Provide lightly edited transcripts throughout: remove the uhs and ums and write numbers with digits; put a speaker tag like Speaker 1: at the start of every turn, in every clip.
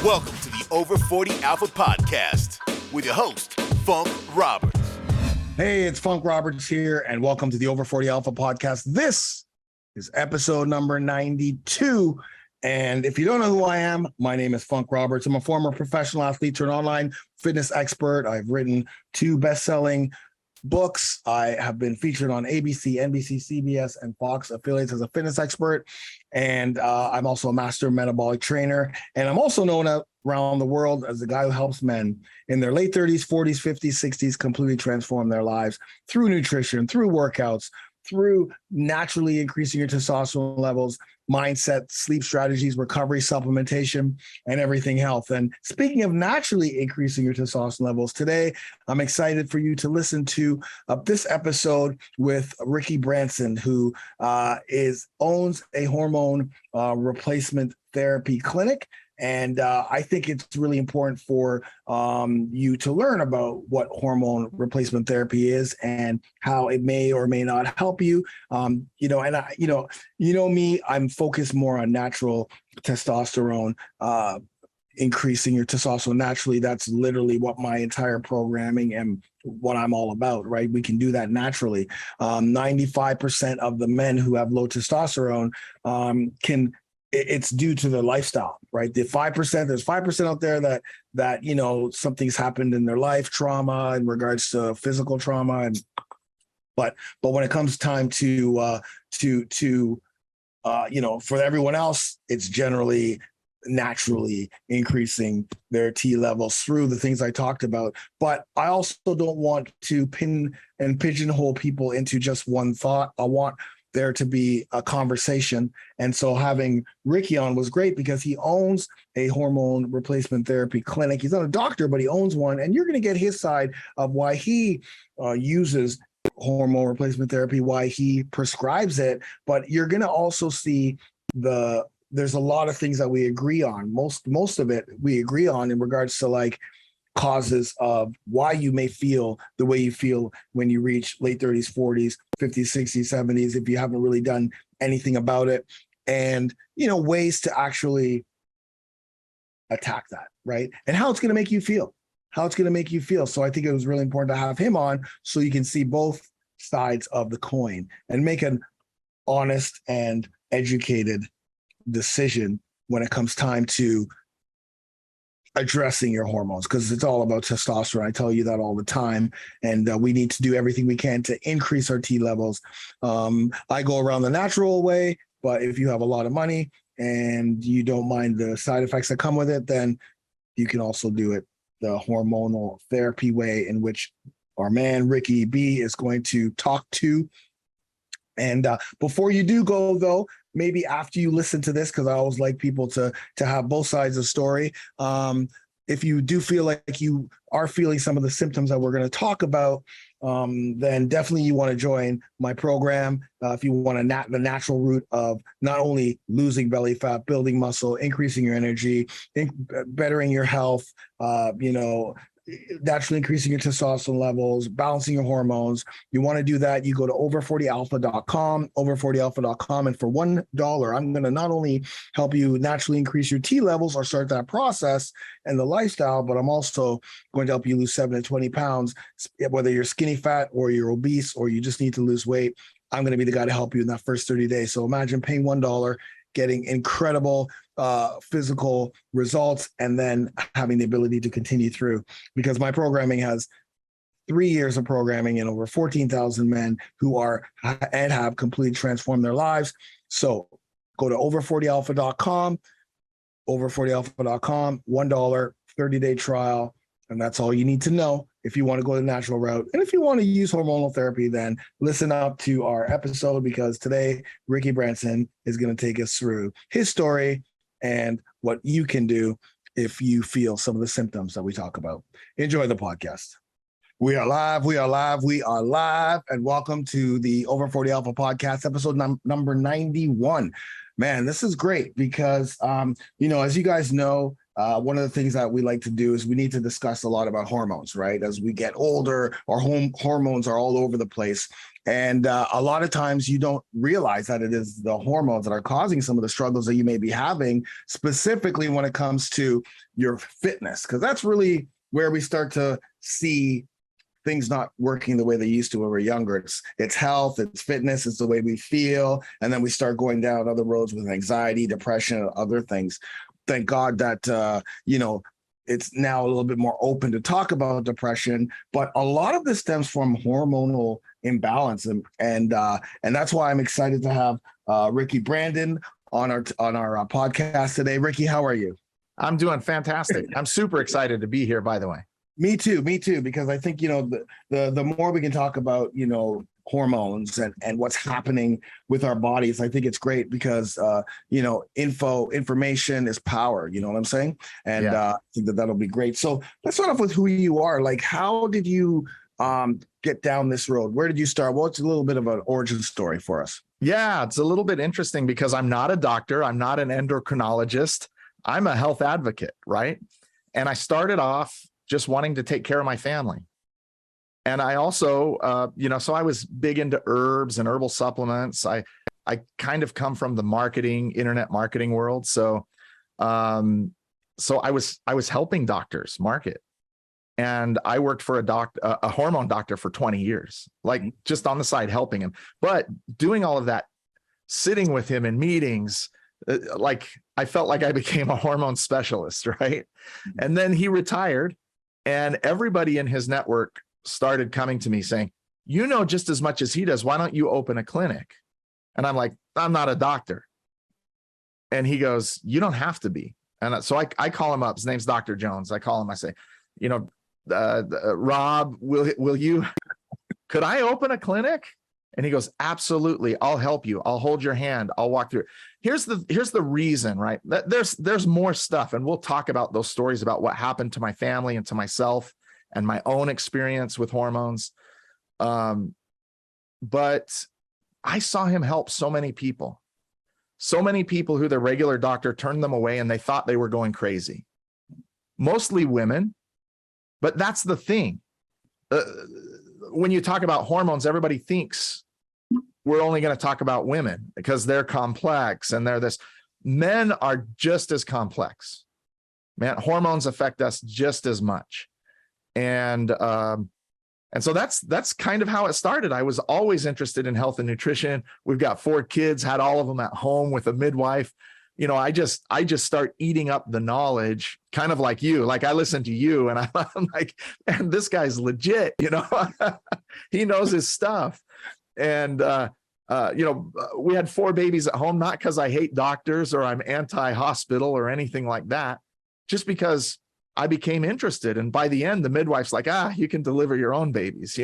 Speaker 1: Welcome to the Over 40 Alpha Podcast with your host, Funk Roberts.
Speaker 2: Hey, it's Funk Roberts here, and welcome to the Over 40 Alpha Podcast. This is episode number 92. And if you don't know who I am, my name is Funk Roberts. I'm a former professional athlete turned online fitness expert. I've written 2 best-selling books. I have been featured on ABC, NBC, CBS, and Fox affiliates as a fitness expert. And I'm also a master metabolic trainer. And I'm also known around the world as the guy who helps men in their late 30s, 40s, 50s, 60s completely transform their lives through nutrition, through workouts, through naturally increasing your testosterone levels, mindset, sleep strategies, recovery, supplementation, and everything health. And speaking of naturally increasing your testosterone levels, today I'm excited for you to listen to this episode with Ricky Branson, who owns a hormone replacement therapy clinic. And I think it's really important for you to learn about what hormone replacement therapy is and how it may or may not help you. Me, I'm focused more on natural testosterone, increasing your testosterone naturally. That's literally what my entire programming and what I'm all about, right? We can do that naturally. 95% of the men who have low testosterone it's due to their lifestyle, right? The 5%, there's 5% out there that something's happened in their life, trauma in regards to physical trauma, but when it comes time to for everyone else, it's generally naturally increasing their T levels through the things I talked about. But I also don't want to pin and pigeonhole people into just one thought. I want there to be a conversation. And so having Ricky on was great because he owns a hormone replacement therapy clinic. He's not a doctor, but he owns one. And you're going to get his side of why he uses hormone replacement therapy, why he prescribes it. But you're going to also see there's a lot of things that we agree on. Most of it we agree on in regards to like causes of why you may feel the way you feel when you reach late 30s, 40s, 50s, 60s, 70s, if you haven't really done anything about it, and ways to actually attack that, right? And how it's going to make you feel. So I think it was really important to have him on so you can see both sides of the coin and make an honest and educated decision when it comes time to addressing your hormones, because it's all about testosterone. I tell you that all the time. And we need to do everything we can to increase our T levels. I go around the natural way, but if you have a lot of money and you don't mind the side effects that come with it, then you can also do it the hormonal therapy way, in which our man, Ricky B, is going to talk to. And before you do go, though, maybe after you listen to this, because I always like people to have both sides of the story. If you do feel like you are feeling some of the symptoms that we're going to talk about, then definitely you want to join my program. If you want the natural route of not only losing belly fat, building muscle, increasing your energy, bettering your health, naturally increasing your testosterone levels, balancing your hormones. You want to do that, you go to over40alpha.com, over40alpha.com. And for $1, I'm going to not only help you naturally increase your T levels or start that process and the lifestyle, but I'm also going to help you lose 7 to 20 pounds, whether you're skinny fat or you're obese or you just need to lose weight. I'm going to be the guy to help you in that first 30 days. So imagine paying $1, getting incredible physical results, and then having the ability to continue through, because my programming has 3 years of programming and over 14,000 men who are and have completely transformed their lives. So go to over40alpha.com, over40alpha.com, $1 30-day trial. And that's all you need to know if you want to go the natural route. And if you want to use hormonal therapy, then listen up to our episode, because today Ricky Branson is going to take us through his story and what you can do if you feel some of the symptoms that we talk about. Enjoy the podcast. We are live, and welcome to the Over 40 Alpha Podcast, episode number 91. Man, this is great because, as you guys know, one of the things that we like to do is we need to discuss a lot about hormones, right? As we get older, our hormones are all over the place. And a lot of times you don't realize that it is the hormones that are causing some of the struggles that you may be having, specifically when it comes to your fitness, because that's really where we start to see things not working the way they used to when we were younger. It's health, it's fitness, it's the way we feel. And then we start going down other roads with anxiety, depression, and other things. Thank God that, it's now a little bit more open to talk about depression, but a lot of this stems from hormonal imbalance. And that's why I'm excited to have Ricky Brandon on our podcast today. Ricky, how are you?
Speaker 3: I'm doing fantastic. I'm super excited to be here, by the way.
Speaker 2: Me too, because I think, the more we can talk about, hormones and what's happening with our bodies, I think it's great because, information is power, you know what I'm saying? And I think that'll be great. So let's start off with who you are. Like, how did you get down this road? Where did you start? What's a little bit of an origin story for us?
Speaker 3: Yeah, it's a little bit interesting because I'm not a doctor. I'm not an endocrinologist. I'm a health advocate, right? And I started off just wanting to take care of my family. And I also, so I was big into herbs and herbal supplements. I kind of come from the internet marketing world. So I was helping doctors market. And I worked for a hormone doctor for 20 years, like just on the side helping him. But doing all of that, sitting with him in meetings, like I felt like I became a hormone specialist, right? And then he retired. And everybody in his network started coming to me saying, you know just as much as he does. Why don't you open a clinic? And I'm like, I'm not a doctor. And he goes, you don't have to be. And so I call him up. His name's Dr. Jones. I call him. I say, Rob, could I open a clinic? And he goes, absolutely. I'll help you. I'll hold your hand. I'll walk through. Here's the reason, right? There's more stuff. And we'll talk about those stories about what happened to my family and to myself and my own experience with hormones. But I saw him help so many people who their regular doctor turned them away and they thought they were going crazy. Mostly women. But that's the thing. When you talk about hormones, everybody thinks we're only going to talk about women because they're complex and they're this. Men are just as complex. Man, hormones affect us just as much. And so that's kind of how it started. I was always interested in health and nutrition. We've got 4 kids, had all of them at home with a midwife. I just start eating up the knowledge, kind of like you. Like I listen to you and I'm like, man, this guy's legit, he knows his stuff. And, we had 4 babies at home, not because I hate doctors or I'm anti-hospital or anything like that, just because I became interested. And by the end, the midwife's like, you can deliver your own babies,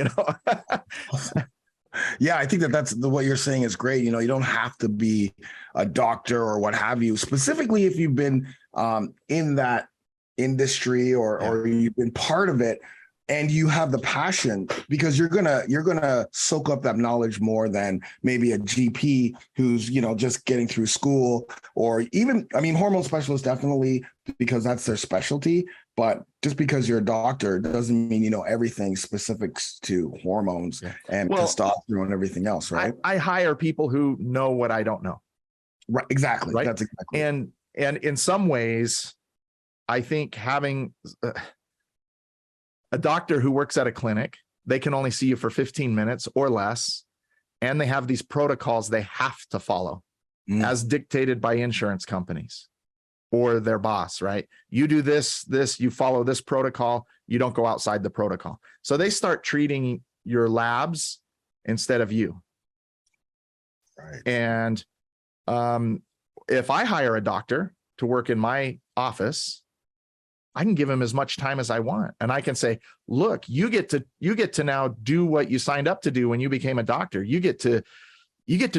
Speaker 2: Yeah, I think that's what you're saying is great. You don't have to be a doctor or what have you, specifically if you've been in that industry or you've been part of it and you have the passion, because you're gonna soak up that knowledge more than maybe a GP who's just getting through school, or even, hormone specialists, definitely, because that's their specialty. But just because you're a doctor doesn't mean you know everything specifics to hormones and testosterone and everything else, right?
Speaker 3: I hire people who know what I don't know.
Speaker 2: Right, exactly.
Speaker 3: Right?
Speaker 2: That's exactly.
Speaker 3: And in some ways, I think having a doctor who works at a clinic, they can only see you for 15 minutes or less, and they have these protocols they have to follow as dictated by insurance companies or their boss, right? You do this, you follow this protocol, you don't go outside the protocol. So they start treating your labs instead of you.
Speaker 2: Right.
Speaker 3: And if I hire a doctor to work in my office, I can give him as much time as I want. And I can say, look, you get to now do what you signed up to do when you became a doctor. You get to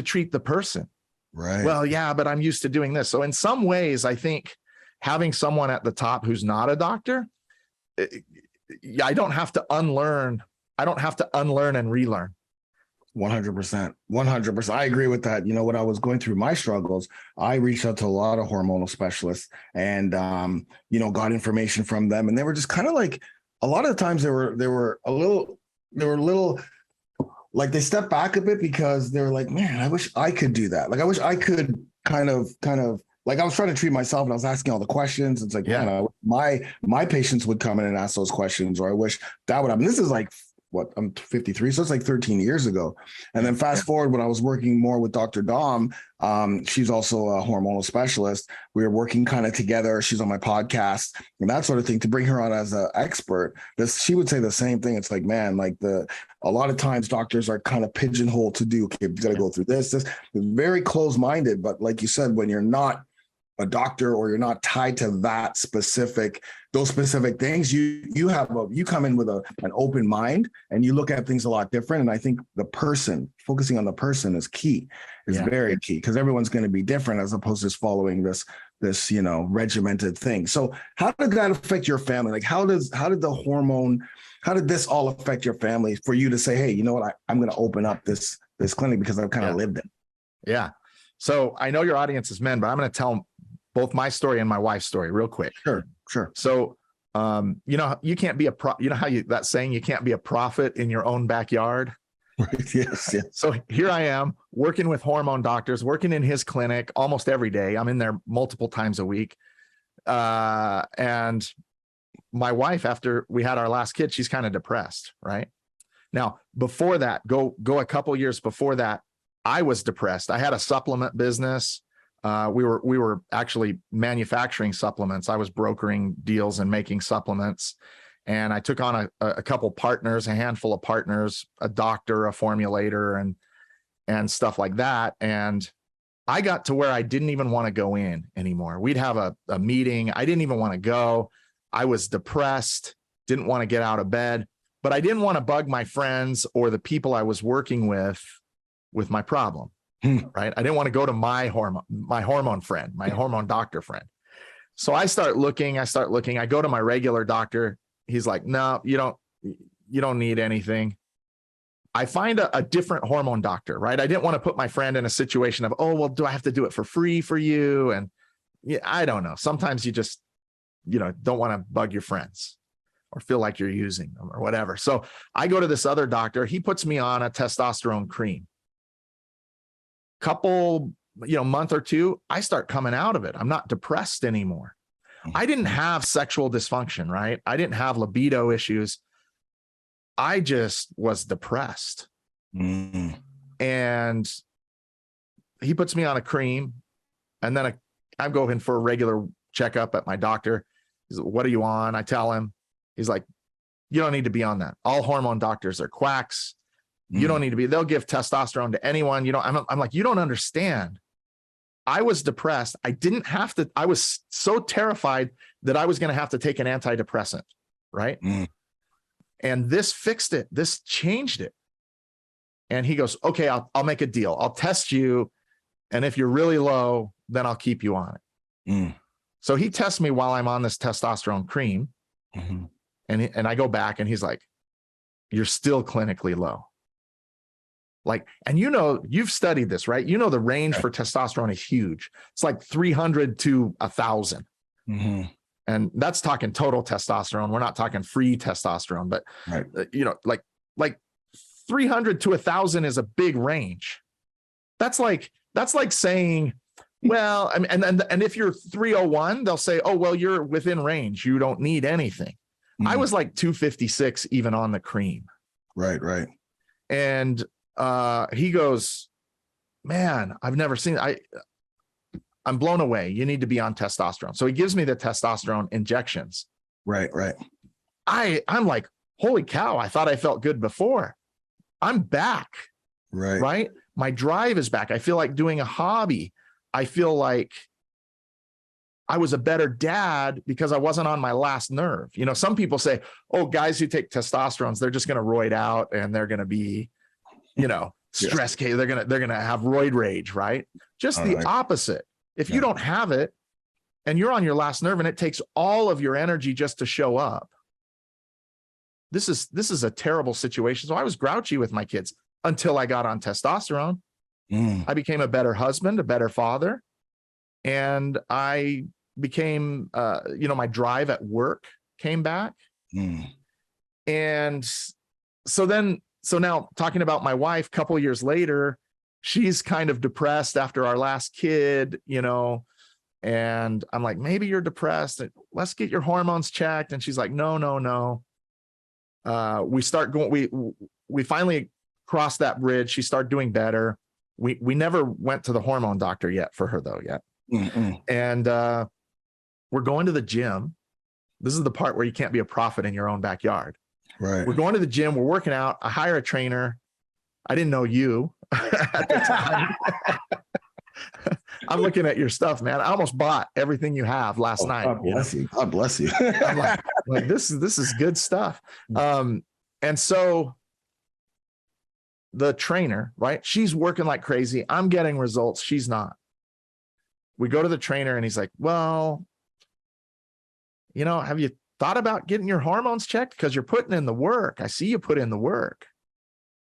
Speaker 3: treat the person.
Speaker 2: Right.
Speaker 3: Well, yeah, but I'm used to doing this. So in some ways, I think having someone at the top who's not a doctor, I don't have to unlearn and relearn.
Speaker 2: 100%. 100%. I agree with that. You know, when I was going through my struggles, I reached out to a lot of hormonal specialists and, you know, got information from them. And they were just kind of like, a lot of the times they were a little like they stepped back a bit because they're like, man, I wish I could do that. Like, I wish I could kind of like I was trying to treat myself and I was asking all the questions. It's like,
Speaker 3: Yeah.
Speaker 2: my patients would come in and ask those questions, or I wish that would happen. This is like what, I'm 53, so it's like 13 years ago. And then fast forward when I was working more with Dr. Dom, she's also a hormonal specialist. We were working kind of together. She's on my podcast and that sort of thing to bring her on as an expert. She would say the same thing. It's like, man, like a lot of times doctors are kind of pigeonholed to do, okay, you got to go through this. Very close-minded. But like you said, when you're not a doctor or you're not tied to those specific things, you come in with an open mind and you look at things a lot different. And I think focusing on the person is key, very key, because everyone's going to be different as opposed to just following this, you know, regimented thing. So how did that affect your family? Like how did this all affect your family for you to say, hey, you know what, I'm going to open up this clinic because I've kind of lived it.
Speaker 3: Yeah. So I know your audience is men, but I'm going to tell both my story and my wife's story real quick.
Speaker 2: Sure.
Speaker 3: So, you know, you can't be you know how that saying, you can't be a prophet in your own backyard.
Speaker 2: Right. Yes.
Speaker 3: So here I am working with hormone doctors, working in his clinic almost every day. I'm in there multiple times a week. And my wife, after we had our last kid, she's kind of depressed. Right now, before that, go a couple years before that, I was depressed. I had a supplement business. We were actually manufacturing supplements. I was brokering deals and making supplements. And I took on a couple partners, a handful of partners, a doctor, a formulator, and stuff like that. And I got to where I didn't even want to go in anymore. We'd have a meeting. I didn't even want to go. I was depressed, didn't want to get out of bed, but I didn't want to bug my friends or the people I was working with my problem. Right. I didn't want to go to my hormone friend, my hormone doctor friend. So I start looking, I go to my regular doctor. He's like, no, you don't need anything. I find a different hormone doctor, right? I didn't want to put my friend in a situation of, oh, well, do I have to do it for free for you? And yeah, I don't know. Sometimes you just, you know, don't want to bug your friends or feel like you're using them or whatever. So I go to this other doctor. He puts me on a testosterone cream. Couple, month or two, I start coming out of it. I'm not depressed anymore. I didn't have sexual dysfunction, right? I didn't have libido issues. I just was depressed. And he puts me on a cream, and then I go in for a regular checkup at my doctor. He's like, what are you on? I tell him. He's like, you don't need to be on that. All hormone doctors are quacks. You don't need to be. They'll give testosterone to anyone. I'm like, you don't understand. I was depressed. I didn't have to. I was so terrified that I was going to have to take an antidepressant, right? And this fixed it. This changed it. And he goes, okay, I'll make a deal. I'll test you. And if you're really low, then I'll keep you on it. So he tests me while I'm on this testosterone cream. And I go back and he's like, you're still clinically low. Like, and you've studied this, right? You know, the range for testosterone is huge. It's like 300 to 1,000. And that's talking total testosterone. We're not talking free testosterone, but like 300 to 1,000 is a big range. That's like saying, well, I mean, and if you're 301, they'll say, oh, well, you're within range. You don't need anything. I was like 256 even on the cream.
Speaker 2: Right.
Speaker 3: And he goes, man, I've never seen I'm blown away. You need to be on testosterone. So he gives me the testosterone injections.
Speaker 2: Right.
Speaker 3: I'm like, holy cow. I thought I felt good before. I'm back. Right. My drive is back. I feel like doing a hobby. I feel like I was a better dad because I wasn't on my last nerve. Some people say, oh, guys who take testosterones, they're just going to roid out and they're going to be, stress case. They're going to have roid rage, right? Just the opposite. If you don't have it and you're on your last nerve and it takes all of your energy just to show up, this is a terrible situation. So I was grouchy with my kids. until I got on testosterone. I became a better husband, a better father. And I became, my drive at work came back. And so now talking about my wife, a couple years later, she's kind of depressed after our last kid, and I'm like, maybe you're depressed. Let's get your hormones checked. And she's like, no. We finally crossed that bridge. She started doing better. We never went to the hormone doctor yet for her though yet. And we're going to the gym. This is the part where you can't be a prophet in your own backyard.
Speaker 2: Right.
Speaker 3: We're going to the gym. We're working out. I hire a trainer. I didn't know you at the time. I'm looking at your stuff, man. I almost bought everything you have last night.
Speaker 2: God bless you. God bless you.
Speaker 3: I'm like this is good stuff. And so the trainer, right? She's working like crazy. I'm getting results. She's not. We go to the trainer and he's like, well, have you thought about getting your hormones checked? Because you're putting in the work. I see you put in the work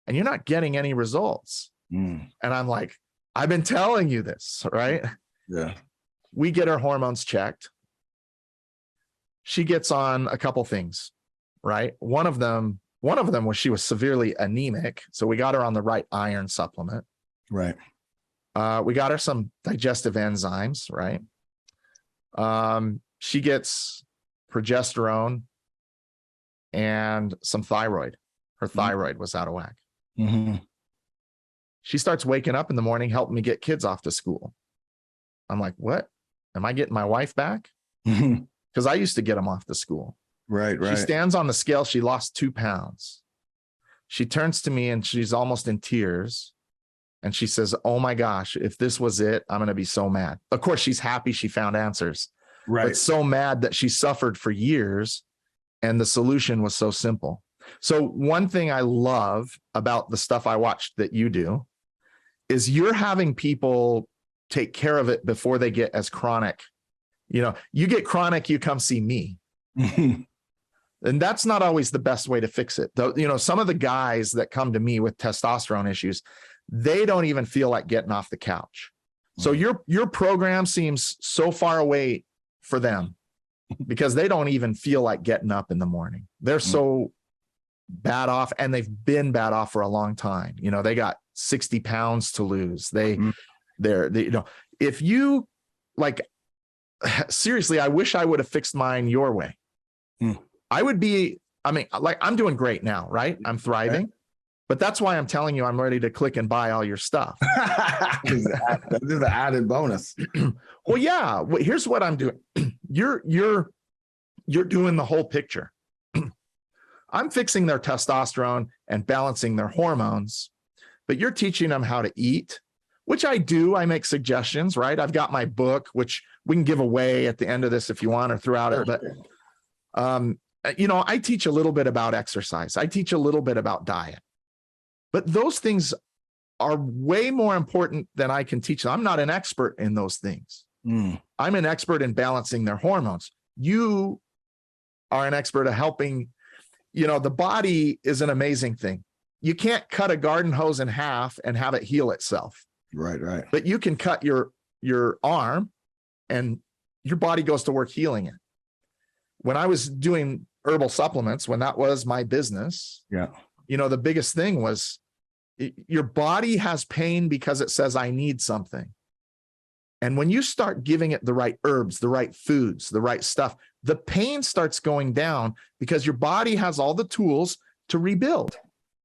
Speaker 3: and you're not getting any results. And I'm like, I've been telling you this, right?
Speaker 2: Yeah.
Speaker 3: We get her hormones checked. She gets on a couple things, right? One of them was she was severely anemic. So we got her on the right iron supplement.
Speaker 2: Right.
Speaker 3: We got her some digestive enzymes, right? She gets progesterone and some thyroid. Her thyroid was out of whack. She starts waking up in the morning, helping me get kids off to school. I'm like, what? Am I getting my wife back? Because I used to get them off to school.
Speaker 2: Right.
Speaker 3: She stands on the scale. She lost 2 pounds. She turns to me and she's almost in tears. And she says, oh my gosh, if this was it, I'm going to be so mad. Of course, she's happy she found answers.
Speaker 2: Right.
Speaker 3: But so mad that she suffered for years and the solution was so simple. So one thing I love about the stuff I watched that you do is you're having people take care of it before they get as chronic. You get chronic, you come see me. And that's not always the best way to fix it. Though, some of the guys that come to me with testosterone issues, they don't even feel like getting off the couch. So your program seems so far away for them because they don't even feel like getting up in the morning. They're so bad off, and they've been bad off for a long time. They got 60 pounds to lose. If you seriously, I wish I would have fixed mine your way. I'm doing great now, right? I'm thriving. Okay. But that's why I'm telling you, I'm ready to click and buy all your stuff.
Speaker 2: This is the added bonus.
Speaker 3: Well, yeah. Well, here's what I'm doing. You're doing the whole picture. I'm fixing their testosterone and balancing their hormones, but you're teaching them how to eat, which I do. I make suggestions, right? I've got my book, which we can give away at the end of this if you want or throughout it. But, I teach a little bit about exercise. I teach a little bit about diet. But those things are way more important than I can teach them. I'm not an expert in those things. I'm an expert in balancing their hormones. You are an expert at helping. The body is an amazing thing. You can't cut a garden hose in half and have it heal itself.
Speaker 2: Right.
Speaker 3: But you can cut your arm and your body goes to work healing it. When I was doing herbal supplements, when that was my business, the biggest thing was your body has pain because it says, I need something. And when you start giving it the right herbs, the right foods, the right stuff, the pain starts going down because your body has all the tools to rebuild.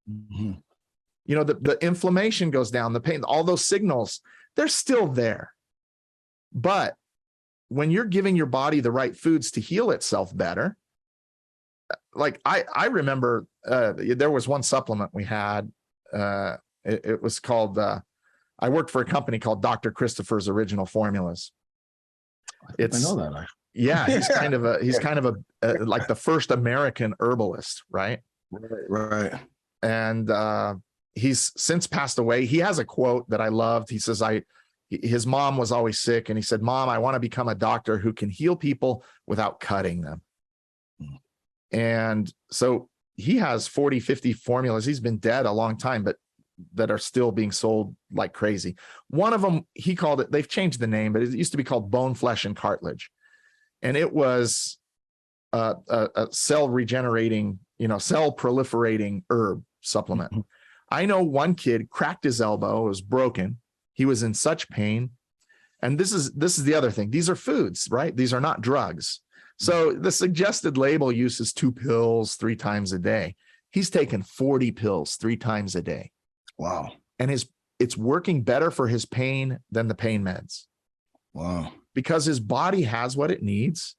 Speaker 3: The inflammation goes down, the pain, all those signals, they're still there. But when you're giving your body the right foods to heal itself better, like I remember there was one supplement we had. It was called, I worked for a company called Dr. Christopher's Original Formulas.
Speaker 2: I know that.
Speaker 3: Yeah, he's kind of a like the first American herbalist, right?
Speaker 2: Right.
Speaker 3: And he's since passed away. He has a quote that I loved. He says, his mom was always sick, and he said, Mom, I want to become a doctor who can heal people without cutting them. And so he has 40, 50 formulas. He's been dead a long time, but that are still being sold like crazy. One of them, he called it, they've changed the name, but it used to be called bone, flesh, and cartilage. And it was a cell regenerating, cell proliferating herb supplement. Mm-hmm. I know one kid cracked his elbow, it was broken. He was in such pain. And this is the other thing. These are foods, right? These are not drugs. So the suggested label uses 2 pills 3 times a day. He's taken 40 pills 3 times a day.
Speaker 2: Wow.
Speaker 3: And it's working better for his pain than the pain meds.
Speaker 2: Wow.
Speaker 3: Because his body has what it needs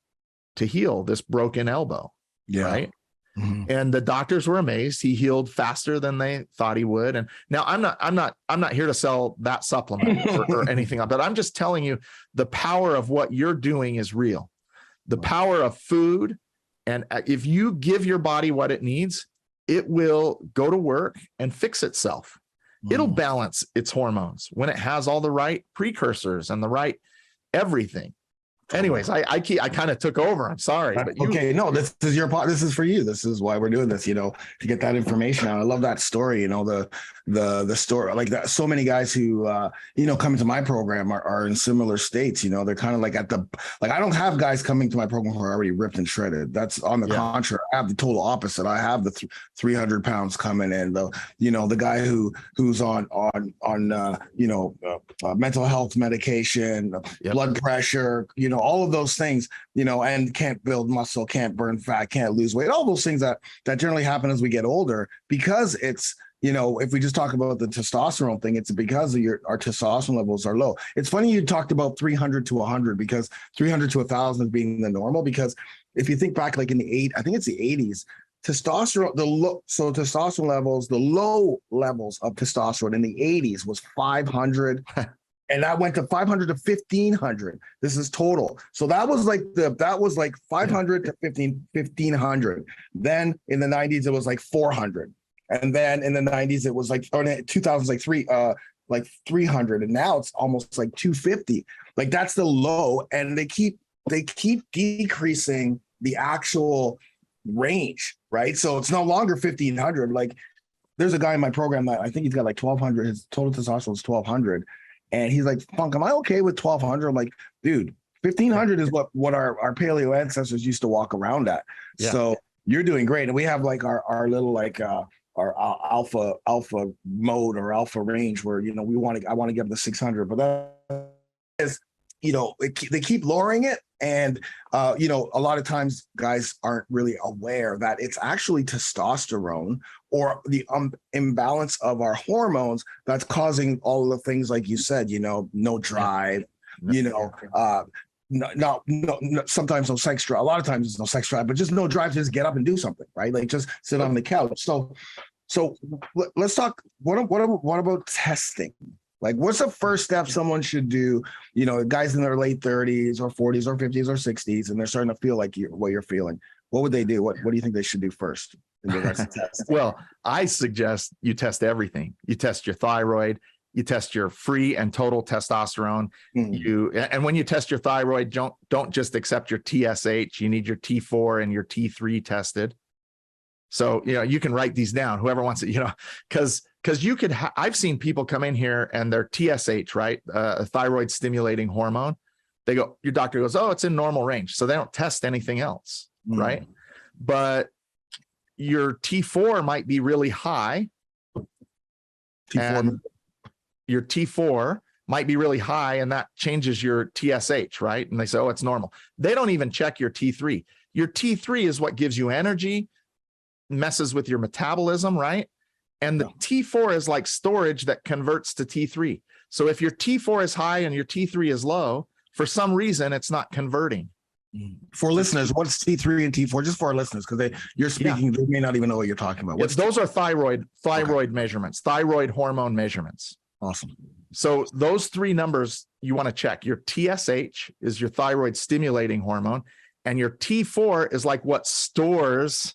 Speaker 3: to heal this broken elbow.
Speaker 2: Yeah.
Speaker 3: Right.
Speaker 2: Mm-hmm.
Speaker 3: And the doctors were amazed. He healed faster than they thought he would. And now I'm not here to sell that supplement or anything, but I'm just telling you the power of what you're doing is real. The power of food. And if you give your body what it needs, it will go to work and fix itself. It'll balance its hormones when it has all the right precursors and the right everything. Anyways, I kind of took over. I'm sorry. But
Speaker 2: okay, no, this is your part. This is for you. This is why we're doing this, to get that information out. I love that story, the story like that. So many guys who, come into my program are in similar states, they're kind of like I don't have guys coming to my program who are already ripped and shredded. That's on the contrary. I have the total opposite. I have the 300 pounds coming in, the guy who's on mental health medication, blood pressure, all of those things, and can't build muscle, can't burn fat, can't lose weight, all those things that generally happen as we get older, because it's, if we just talk about the testosterone thing, it's because our testosterone levels are low. It's funny you talked about 300 to 100, because 300 to 1,000 is being the normal, because if you think back, like in the 80s, testosterone, testosterone levels, the low levels of testosterone in the 80s was 500. And that went to 500 to 1,500. This is total. So that was like 500 to 1,500. Then in the 90s, it was like 400. And then in the 90s, it was like, or in 2000s, like 300. And now it's almost like 250. Like that's the low. And they keep decreasing the actual range, right? So it's no longer 1,500. Like there's a guy in my program that I think he's got like 1,200. His total testosterone is 1,200. And he's like, Funk, am I okay with 1,200? I'm like, dude, 1,500 is what our paleo ancestors used to walk around at. Yeah. So you're doing great. And we have like our little like our alpha mode or alpha range where, I want to get up to 600, but that is, they keep lowering it. And, a lot of times guys aren't really aware that it's actually testosterone or the imbalance of our hormones that's causing all of the things like you said, no drive, no, sometimes no sex drive. A lot of times there's no sex drive, but just no drive to just get up and do something, right? Like just sit on the couch. So let's talk. What about testing? Like, what's the first step someone should do? Guys in their late 30s or 40s or 50s or 60s, and they're starting to feel like what you're feeling. What would they do? What do you think they should do first in regards to testing?
Speaker 3: Well, I suggest you test everything. You test your thyroid. You test your free and total testosterone. And when you test your thyroid, don't just accept your TSH. You need your T4 and your T3 tested. So, you can write these down, whoever wants it, because you could, I've seen people come in here and their TSH, right? A thyroid stimulating hormone. Your doctor goes, oh, it's in normal range. So they don't test anything else, right? But your T4 might be really high. And your T4 might be really high, and that changes your TSH, right? And they say, oh, it's normal. They don't even check your T3. Your T3 is what gives you energy, messes with your metabolism, right? And the T4 is like storage that converts to T3. So if your T4 is high and your T3 is low, for some reason, it's not converting.
Speaker 2: For listeners, what's T3 and T4? Just for our listeners, because you're speaking, they may not even know what you're talking about.
Speaker 3: Those are thyroid measurements, thyroid hormone measurements.
Speaker 2: Awesome.
Speaker 3: So those 3 numbers you want to check. Your TSH is your thyroid stimulating hormone, and your T4 is like what stores.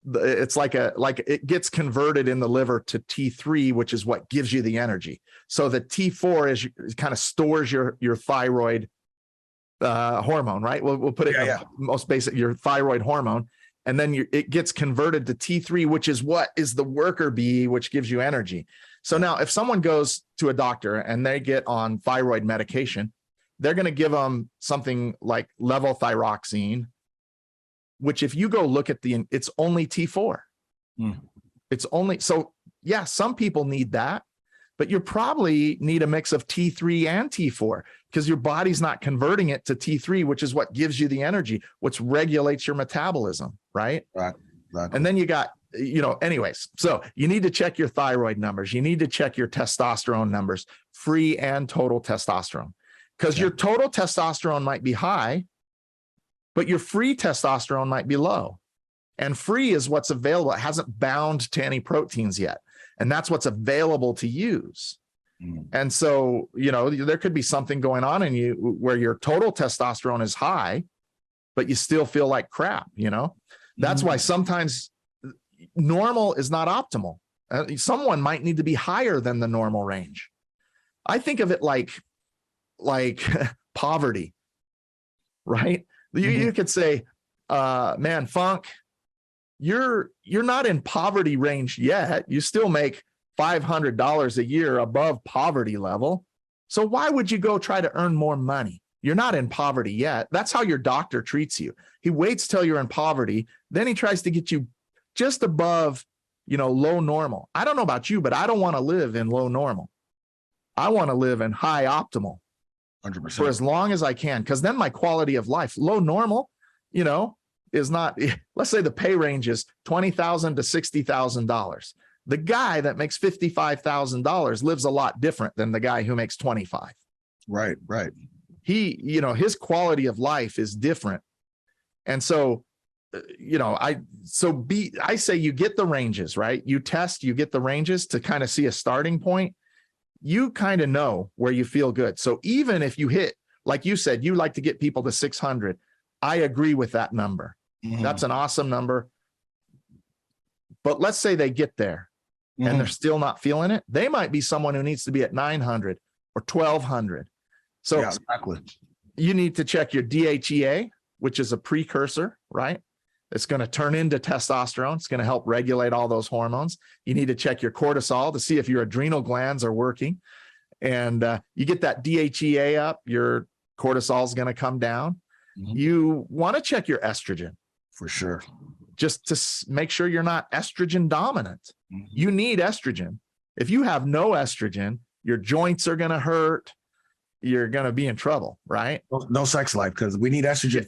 Speaker 3: It's like it gets converted in the liver to T3, which is what gives you the energy. So the T4 is kind of stores your thyroid hormone, right? We'll put it most basic, your thyroid hormone, And then it gets converted to T3, which is what is the worker bee, which gives you energy. So now if someone goes to a doctor and they get on thyroid medication, they're going to give them something like levothyroxine, which if you go look at it's only T4. It's only, so yeah, some people need that, but you probably need a mix of T3 and T4 because your body's not converting it to T3, which is what gives you the energy, which regulates your metabolism, right?
Speaker 2: Right. Exactly.
Speaker 3: And then you got, anyways, so you need to check your thyroid numbers. You need to check your testosterone numbers, free and total testosterone, because your total testosterone might be high, but your free testosterone might be low. And free is what's available. It hasn't bound to any proteins yet. And that's what's available to use. And so, there could be something going on in you where your total testosterone is high, but you still feel like crap, That's why sometimes normal is not optimal. Someone might need to be higher than the normal range. I think of it like poverty, right? You could say, man, Funk, you're not in poverty range yet. You still make $500 a year above poverty level. So why would you go try to earn more money? You're not in poverty yet. That's how your doctor treats you. He waits till you're in poverty. Then he tries to get you just above, low normal. I don't know about you, but I don't want to live in low normal. I want to live in high optimal
Speaker 2: 100%.
Speaker 3: for as long as I can. Because then my quality of life, low normal, is not, let's say the pay range is $20,000 to $60,000. The guy that makes $55,000 lives a lot different than the guy who makes 25.
Speaker 2: Right.
Speaker 3: He, his quality of life is different. And so, I say you get the ranges, right? You get the ranges to kind of see a starting point. You kind of know where you feel good. So even if you hit, like you said, you like to get people to 600. I agree with that number. That's an awesome number. But let's say they get there and they're still not feeling it. They might be someone who needs to be at 900 or 1200. So
Speaker 2: exactly.
Speaker 3: You need to check your DHEA, which is a precursor, right? It's going to turn into testosterone. It's going to help regulate all those hormones. You need to check your cortisol to see if your adrenal glands are working. And you get that DHEA up, your cortisol is going to come down. You want to check your estrogen.
Speaker 2: For sure.
Speaker 3: Just to make sure you're not estrogen dominant. You need estrogen. If you have no estrogen, your joints are going to hurt. You're going to be in trouble, right?
Speaker 2: No sex life, because we need estrogen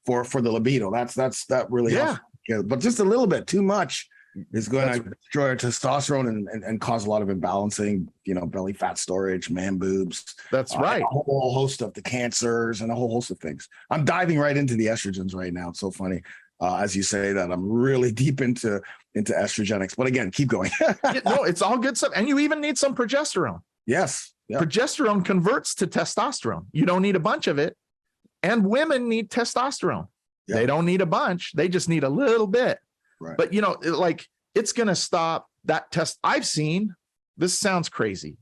Speaker 2: for the libido. That really helps. Yeah, but just a little bit too much is going to destroy our testosterone and cause a lot of imbalancing, belly fat storage, man boobs.
Speaker 3: That's right.
Speaker 2: A whole host of the cancers and a whole host of things. I'm diving right into the estrogens right now. It's so funny. As you say that, I'm really deep into estrogenics. But again, keep going.
Speaker 3: No, it's all good stuff. And you even need some progesterone.
Speaker 2: Yes. Yeah.
Speaker 3: Progesterone converts to testosterone. You don't need a bunch of it. And women need testosterone. Yeah. They don't need a bunch. They just need a little bit.
Speaker 2: Right.
Speaker 3: But, it's going to stop that test. I've seen, this sounds crazy,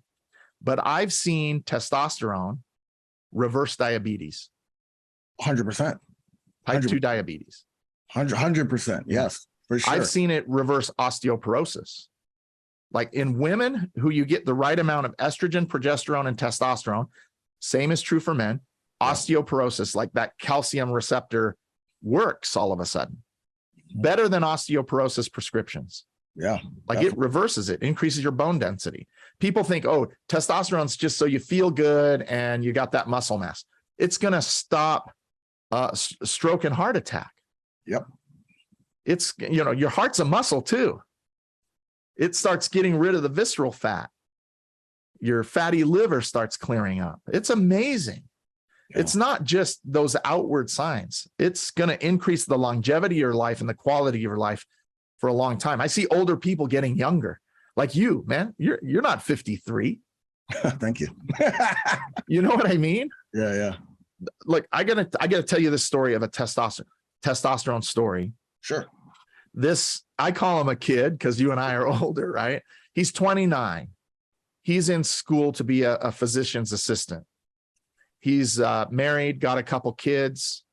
Speaker 3: but I've seen testosterone reverse diabetes.
Speaker 2: 100%.
Speaker 3: Type 2 diabetes.
Speaker 2: 100%. Yes, for sure.
Speaker 3: I've seen it reverse osteoporosis. Like in women who you get the right amount of estrogen, progesterone, and testosterone, same is true for men. Osteoporosis, like that calcium receptor works all of a sudden. Better than osteoporosis prescriptions.
Speaker 2: Yeah.
Speaker 3: Like it reverses it, increases your bone density. People think, testosterone's just so you feel good and you got that muscle mass. It's going to stop stroke and heart attack.
Speaker 2: Yep.
Speaker 3: It's, your heart's a muscle too. It starts getting rid of the visceral fat. Your fatty liver starts clearing up. It's amazing. Yeah. It's not just those outward signs. It's going to increase the longevity of your life and the quality of your life for a long time. I see older people getting younger. Like you, man, you're not 53.
Speaker 2: Thank you.
Speaker 3: You know what I mean?
Speaker 2: Yeah.
Speaker 3: Like I gotta tell you this story of a testosterone story.
Speaker 2: Sure.
Speaker 3: I call him a kid because you and I are older, right? He's 29. He's in school to be a physician's assistant. He's married, got a couple kids.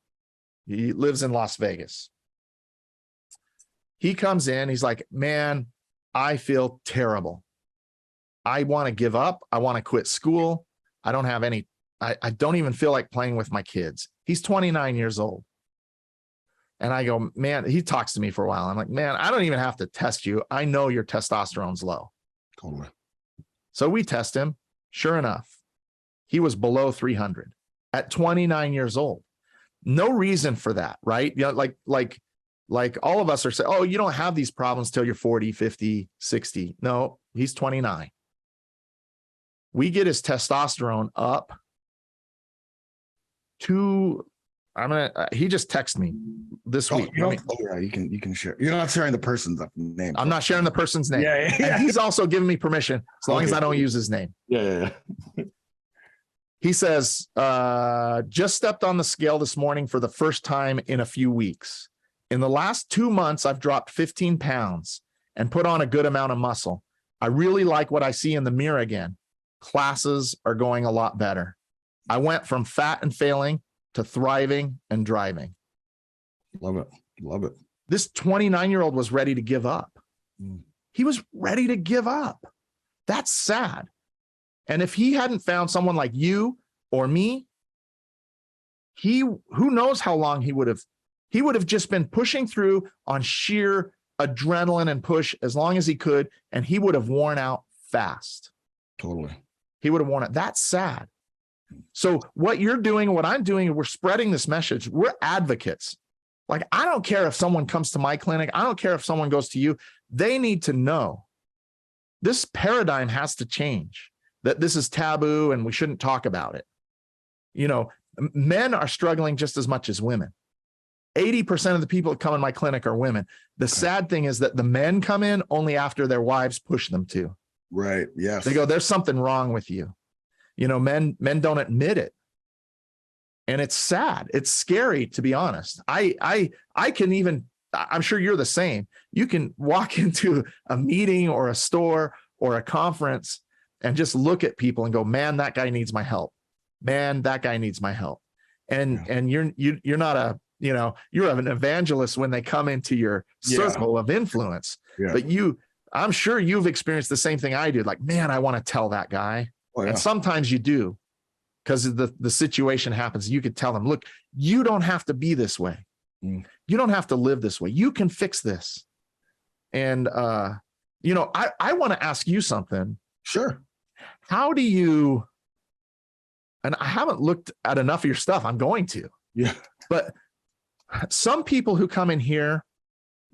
Speaker 3: He lives in Las Vegas. He comes in, he's like, man, I feel terrible. I want to give up. I want to quit school. I don't have any, I don't even feel like playing with my kids. He's 29 years old. And I go, man, he talks to me for a while. I'm like, man, I don't even have to test you. I know your testosterone's low.
Speaker 2: Totally.
Speaker 3: So we test him. Sure enough, he was below 300 at 29 years old. No reason for that, right? You know, like all of us are saying, oh, you don't have these problems till you're 40, 50, 60. No, he's 29. We get his testosterone up to, he just texted me this week.
Speaker 2: You can share. You're not sharing the person's name.
Speaker 3: I'm not sharing the person's name.
Speaker 2: Yeah.
Speaker 3: And he's also giving me permission as long as I don't use his name.
Speaker 2: Yeah.
Speaker 3: He says, just stepped on the scale this morning for the first time in a few weeks. In the last 2 months, I've dropped 15 pounds and put on a good amount of muscle. I really like what I see in the mirror again. Classes are going a lot better. I went from fat and failing to thriving and driving.
Speaker 2: Love it.
Speaker 3: This 29-year-old was ready to give up. He was ready to give up. That's sad. And if he hadn't found someone like you or me, who knows how long he would have just been pushing through on sheer adrenaline and push as long as he could, and he would have worn out fast.
Speaker 2: Totally.
Speaker 3: He would have worn it. That's sad. So what you're doing, what I'm doing, we're spreading this message. We're advocates. Like, I don't care if someone comes to my clinic. I don't care if someone goes to you. They need to know this paradigm has to change, that this is taboo and we shouldn't talk about it. You know, men are struggling just as much as women. 80% of the people that come in my clinic are women. The sad thing is that the men come in only after their wives push them to.
Speaker 2: Right. Yes.
Speaker 3: They go, there's something wrong with you. You know, men don't admit it. And it's sad. It's scary, to be honest. I can even, I'm sure you're the same. You can walk into a meeting or a store or a conference and just look at people and go, man, that guy needs my help. Man, that guy needs my help. And you're not a, you know, you're an evangelist when they come into your circle of influence. Yeah. But I'm sure you've experienced the same thing I did. Like, man, I want to tell that guy. Oh, yeah. And sometimes you do, because the situation happens. You could tell them, look, you don't have to be this way. You don't have to live this way. You can fix this. And, you know, I want to ask you something.
Speaker 2: Sure.
Speaker 3: How do you, and I haven't looked at enough of your stuff. I'm going to.
Speaker 2: Yeah.
Speaker 3: But some people who come in here,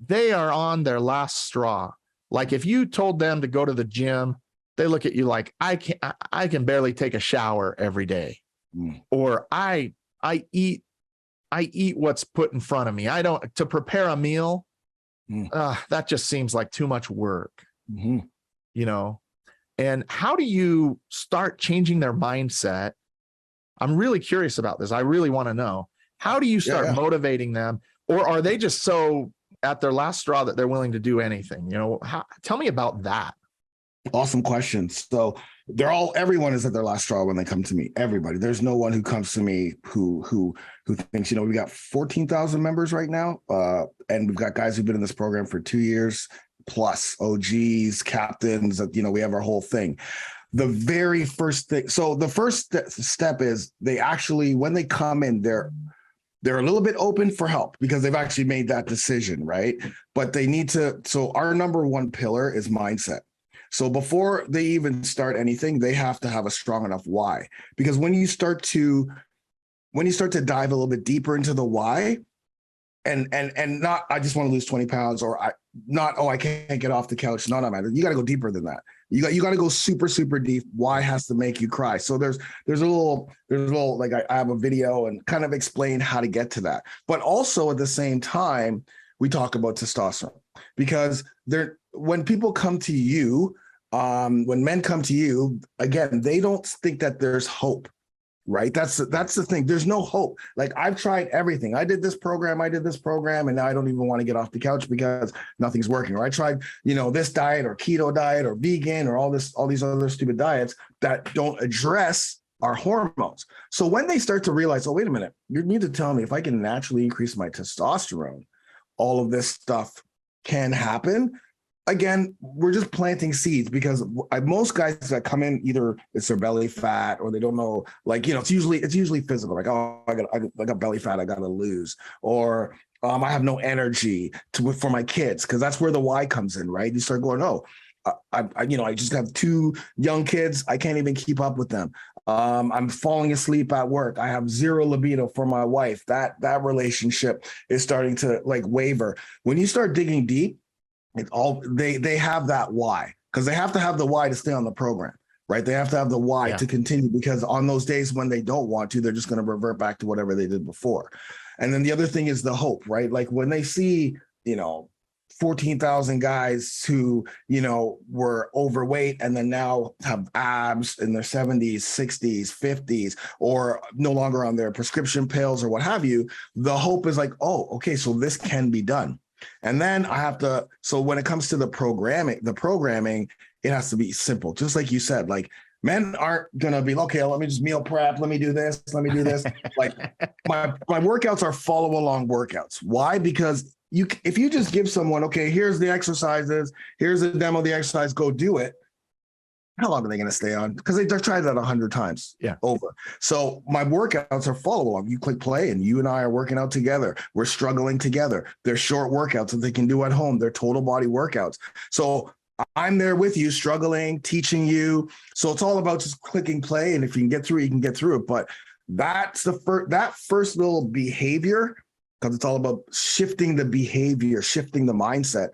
Speaker 3: they are on their last straw. Like, if you told them to go to the gym, they look at you like, I can barely take a shower every day. Or I eat what's put in front of me. To prepare a meal, that just seems like too much work. You know. And how do you start changing their mindset? I'm really curious about this. I really want to know. How do you start motivating them? Or are they just so at their last straw that they're willing to do anything? You know, tell me about that.
Speaker 2: Awesome question. So everyone is at their last straw when they come to me. Everybody. There's no one who comes to me who thinks, you know, we got 14,000 members right now. And we've got guys who've been in this program for 2 years plus, OGs, captains, you know, we have our whole thing. The very first thing. So the first step is they actually, when they come in, they're a little bit open for help because they've actually made that decision, right? But they need to, so our number one pillar is mindset. So before they even start anything, they have to have a strong enough why. Because when you start to dive a little bit deeper into the why, and not, I just want to lose 20 pounds, or I can't get off the couch. No, man. You got to go deeper than that. You got to go super, super deep. Why has to make you cry. So there's a little, like I have a video and kind of explain how to get to that. But also at the same time, we talk about testosterone, because when people come to you, when men come to you, again, they don't think that there's hope, right? That's the thing. There's no hope. Like, I've tried everything. I did this program, and now I don't even want to get off the couch because nothing's working. Or I tried, you know, this diet or keto diet or vegan or all these other stupid diets that don't address our hormones. So when they start to realize, oh, wait a minute, you need to tell me if I can naturally increase my testosterone, all of this stuff can happen. Again, we're just planting seeds because most guys that come in, either it's their belly fat or they don't know, like, it's usually physical. Like, oh, I got belly fat, I got to lose, or I have no energy for my kids, because that's where the why comes in, right? You start going, oh, I just have 2 young kids, I can't even keep up with them. I'm falling asleep at work. I have zero libido for my wife. That relationship is starting to like waver. When you start digging deep, they have that why, because they have to have the why to stay on the program, right? They have to have the why to continue, because on those days when they don't want to, they're just going to revert back to whatever they did before. And then the other thing is the hope, right? Like when they see, 14,000 guys who, were overweight and then now have abs in their 70s, 60s, 50s, or no longer on their prescription pills or what have you, the hope is like, oh, okay, so this can be done. And then so when it comes to the programming, it has to be simple. Just like you said, like men aren't going to be, okay, let me just meal prep. Let me do this. Like my workouts are follow along workouts. Why? Because if you just give someone, okay, here's the exercises, here's a demo of the exercise, go do it. How long are they going to stay on? Because they've tried that 100 times over. So my workouts are follow along. You click play and you and I are working out together. We're struggling together. They're short workouts that they can do at home. They're total body workouts. So I'm there with you, struggling, teaching you. So it's all about just clicking play. And if you can get through it, you can get through it. But that's that first little behavior, because it's all about shifting the behavior, shifting the mindset.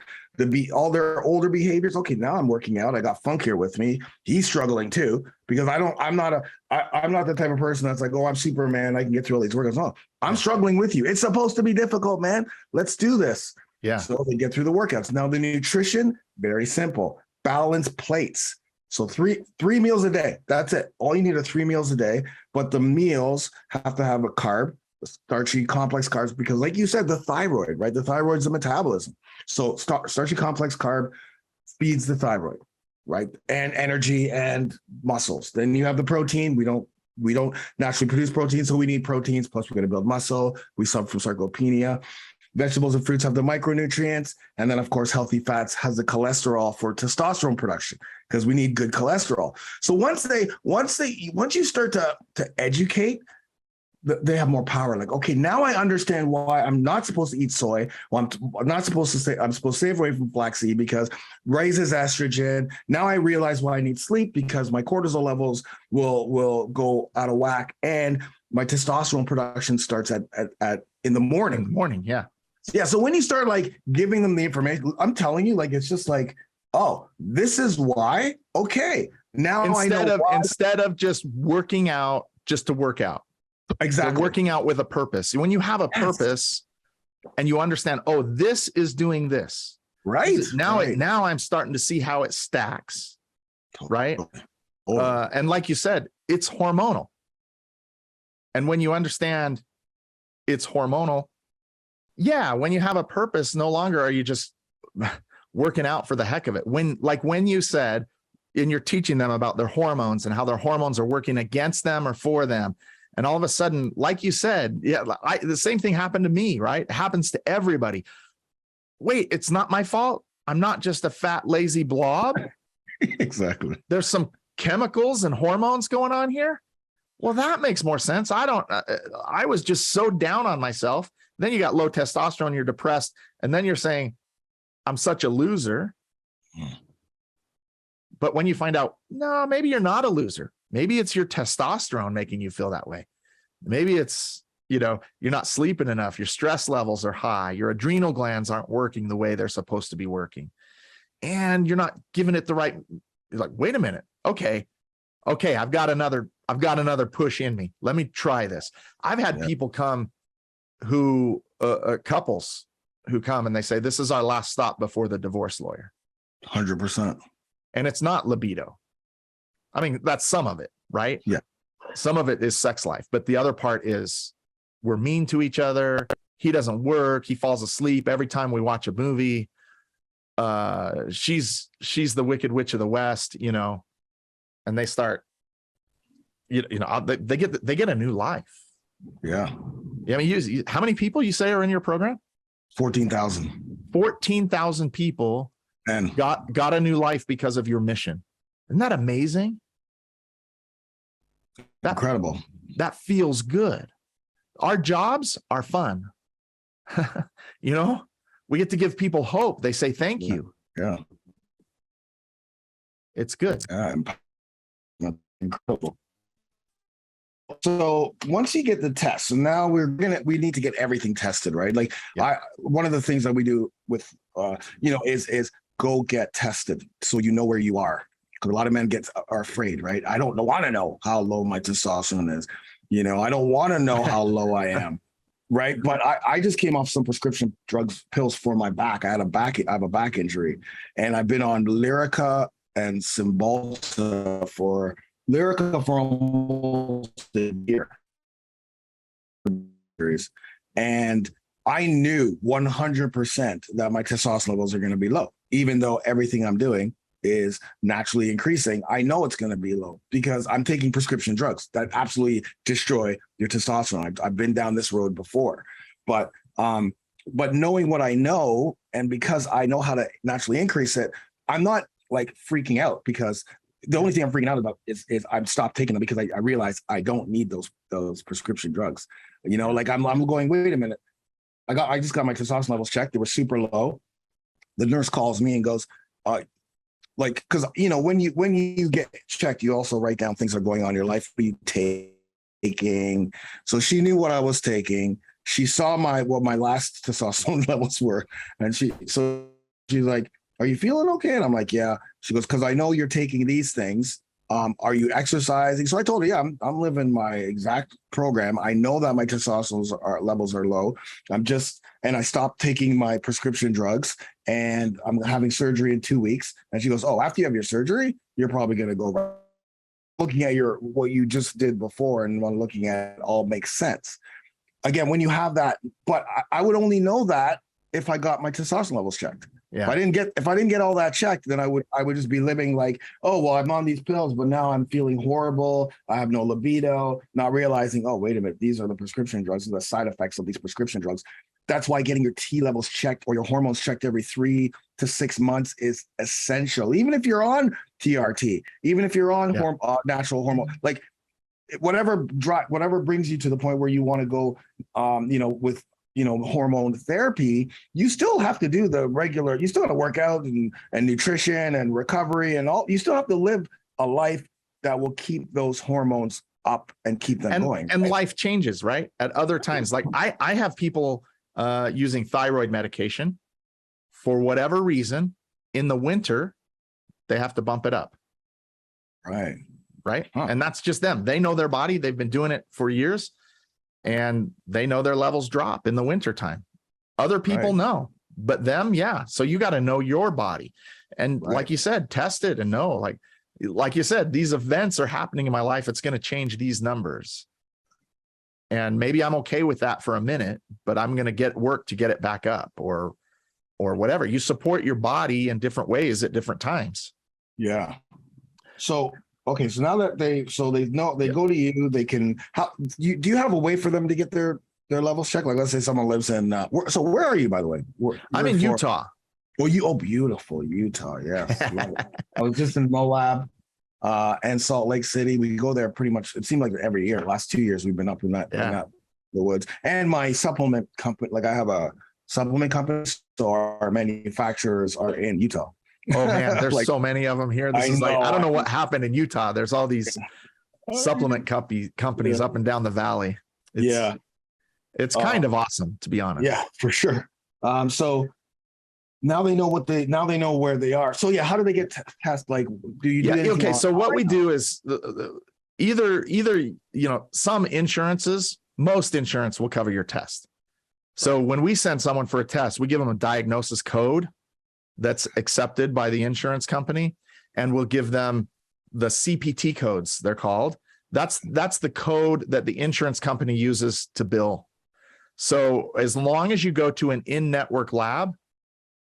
Speaker 2: All their older behaviors. Okay, now I'm working out. I got Funk here with me. He's struggling too, because I'm not the type of person that's like, oh, I'm Superman, I can get through all these workouts. No, I'm struggling with you. It's supposed to be difficult, man. Let's do this.
Speaker 3: Yeah.
Speaker 2: So they get through the workouts. Now the nutrition, very simple. Balanced plates. So three meals a day. That's it. All you need are 3 meals a day, but the meals have to have a carb, starchy complex carbs, because like you said, the thyroid, right? The thyroid's the metabolism. So starchy complex carb feeds the thyroid, right? And energy and muscles. Then you have the protein. We don't naturally produce protein, so we need proteins. Plus, we're going to build muscle. We suffer from sarcopenia. Vegetables and fruits have the micronutrients. And then, of course, healthy fats has the cholesterol for testosterone production, because we need good cholesterol. So once you start to educate, they have more power. Like, okay, now I understand why I'm not supposed to eat soy. Well, I'm not supposed to I'm supposed to stay away from flaxseed because raises estrogen. Now I realize why I need sleep, because my cortisol levels will go out of whack, and my testosterone production starts at in the morning.
Speaker 3: Yeah.
Speaker 2: Yeah. So when you start like giving them the information, I'm telling you, like, it's just like, oh, this is why. Okay. Now
Speaker 3: instead of just working out just to work out.
Speaker 2: Exactly.
Speaker 3: You're working out with a purpose. When you have a purpose and you understand, oh, this is doing this.
Speaker 2: Right.
Speaker 3: Now I'm starting to see how it stacks. Right. And like you said, it's hormonal. And when you understand it's hormonal, when you have a purpose, no longer are you just working out for the heck of it. When you said, and you're teaching them about their hormones and how their hormones are working against them or for them. And all of a sudden, like you said, the same thing happened to me, right? It happens to everybody. Wait, it's not my fault. I'm not just a fat, lazy blob.
Speaker 2: Exactly.
Speaker 3: There's some chemicals and hormones going on here. Well, that makes more sense. I was just so down on myself. Then you got low testosterone, you're depressed. And then you're saying, I'm such a loser. But when you find out, no, maybe you're not a loser. Maybe it's your testosterone making you feel that way. Maybe it's, you're not sleeping enough. Your stress levels are high. Your adrenal glands aren't working the way they're supposed to be working. And you're not giving it the right, you're like, wait a minute. Okay. I've got another push in me. Let me try this. I've had people come who, couples who come and they say, this is our last stop before the divorce lawyer.
Speaker 2: 100%.
Speaker 3: And it's not libido. I mean, that's some of it, right?
Speaker 2: Yeah. Some
Speaker 3: of it is sex life, but the other part is we're mean to each other. He doesn't work. He falls asleep every time we watch a movie. She's the Wicked Witch of the West, and they start, they get a new life.
Speaker 2: Yeah.
Speaker 3: Yeah. I mean, how many people you say are in your program?
Speaker 2: 14,000.
Speaker 3: 14,000 people
Speaker 2: And
Speaker 3: got a new life because of your mission. Isn't that amazing?
Speaker 2: incredible.
Speaker 3: That feels good. Our jobs are fun. You know, we get to give people hope. They say, thank you.
Speaker 2: Yeah.
Speaker 3: It's good.
Speaker 2: Yeah. Incredible. So once you get the test, so now we need to get everything tested, right? Like one of the things that we do with, is go get tested so you know where you are. Because a lot of men are afraid, right? I don't want to know how low my testosterone is. I don't want to know how low I am, right? But I just came off some prescription pills for my back. I have a back injury, and I've been on Lyrica and Cymbalta for almost a year. And I knew 100% that my testosterone levels are going to be low, even though everything I'm doing is naturally increasing. I know it's going to be low because I'm taking prescription drugs that absolutely destroy your testosterone. I've been down this road before, but knowing what I know, and because I know how to naturally increase it, I'm not like freaking out, because the only thing I'm freaking out about is I've stopped taking them because I realize I don't need those prescription drugs. Like I'm going, wait a minute. I just got my testosterone levels checked. They were super low. The nurse calls me and goes, because when you get checked, you also write down things that are going on in your life. What you taking? So she knew what I was taking. She saw what my last testosterone levels were, and she's like, "Are you feeling okay?" And I'm like, "Yeah." She goes, "Because I know you're taking these things. Are you exercising?" So I told her, "Yeah, I'm living my exact program. I know that my testosterone levels are low. And I stopped taking my prescription drugs, and I'm having surgery in 2 weeks." And she goes, "Oh, after you have your surgery, you're probably going to go looking at what you just did before, and looking at it all makes sense." Again, when you have that, but I would only know that if I got my testosterone levels checked. Yeah. If I didn't get all that checked, then I would just be living like, oh, well, I'm on these pills, but now I'm feeling horrible. I have no libido, not realizing, oh, wait a minute, these are the prescription drugs, these are the side effects of these prescription drugs. That's why getting your T levels checked or your hormones checked every 3 to 6 months is essential. Even if you're on TRT, even if you're on natural hormone, like whatever brings you to the point where you want to go, with hormone therapy, you still have to do the regular, you still have to work out and nutrition and recovery and all. You still have to live a life that will keep those hormones up and keep them going.
Speaker 3: And life changes, right? At other times, like I have people using thyroid medication for whatever reason. In the winter, they have to bump it up. Right. Huh. And that's just them. They know their body. They've been doing it for years. And they know their levels drop in the wintertime. Other people know, but them, yeah. So you got to know your body. And like you said, test it and know, like you said, these events are happening in my life. It's going to change these numbers. And maybe I'm okay with that for a minute, but I'm going to get work to get it back up or whatever. You support your body in different ways at different times.
Speaker 2: Yeah. So okay, so now that they know, they go to you, they can, do you have a way for them to get their levels checked? Like, let's say someone lives in, so where are you, by the way?
Speaker 3: I'm in Utah.
Speaker 2: Well, beautiful Utah. Yes. I was just in Moab and Salt Lake City. We go there pretty much, it seemed like every year. Last 2 years, we've been up in the woods. And my supplement company, like I have a supplement company, so our manufacturers are in Utah.
Speaker 3: Oh man, there's so many of them here. I don't know what happened in Utah. There's all these supplement companies up and down the valley. It's kind of awesome, to be honest.
Speaker 2: Yeah, for sure. So now they know where they are. So how do they get tested? Like, do you do anything?
Speaker 3: Okay, so what we do is either some insurances, most insurance will cover your test. So when we send someone for a test, we give them a diagnosis code that's accepted by the insurance company, and we'll give them the CPT codes, they're called. That's the code that the insurance company uses to bill. So as long as you go to an in-network lab,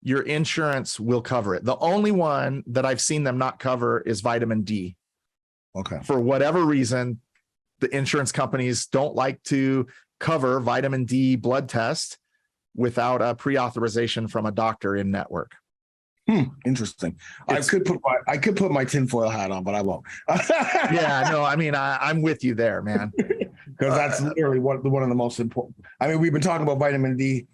Speaker 3: your insurance will cover it. The only one that I've seen them not cover is vitamin D.
Speaker 2: Okay.
Speaker 3: For whatever reason, the insurance companies don't like to cover vitamin D blood test without a pre-authorization from a doctor in network.
Speaker 2: Interesting. I could put my tinfoil hat on, but I won't.
Speaker 3: Yeah, no, I mean, I'm with you there, man.
Speaker 2: Because that's literally one of the most important. I mean, we've been talking about vitamin D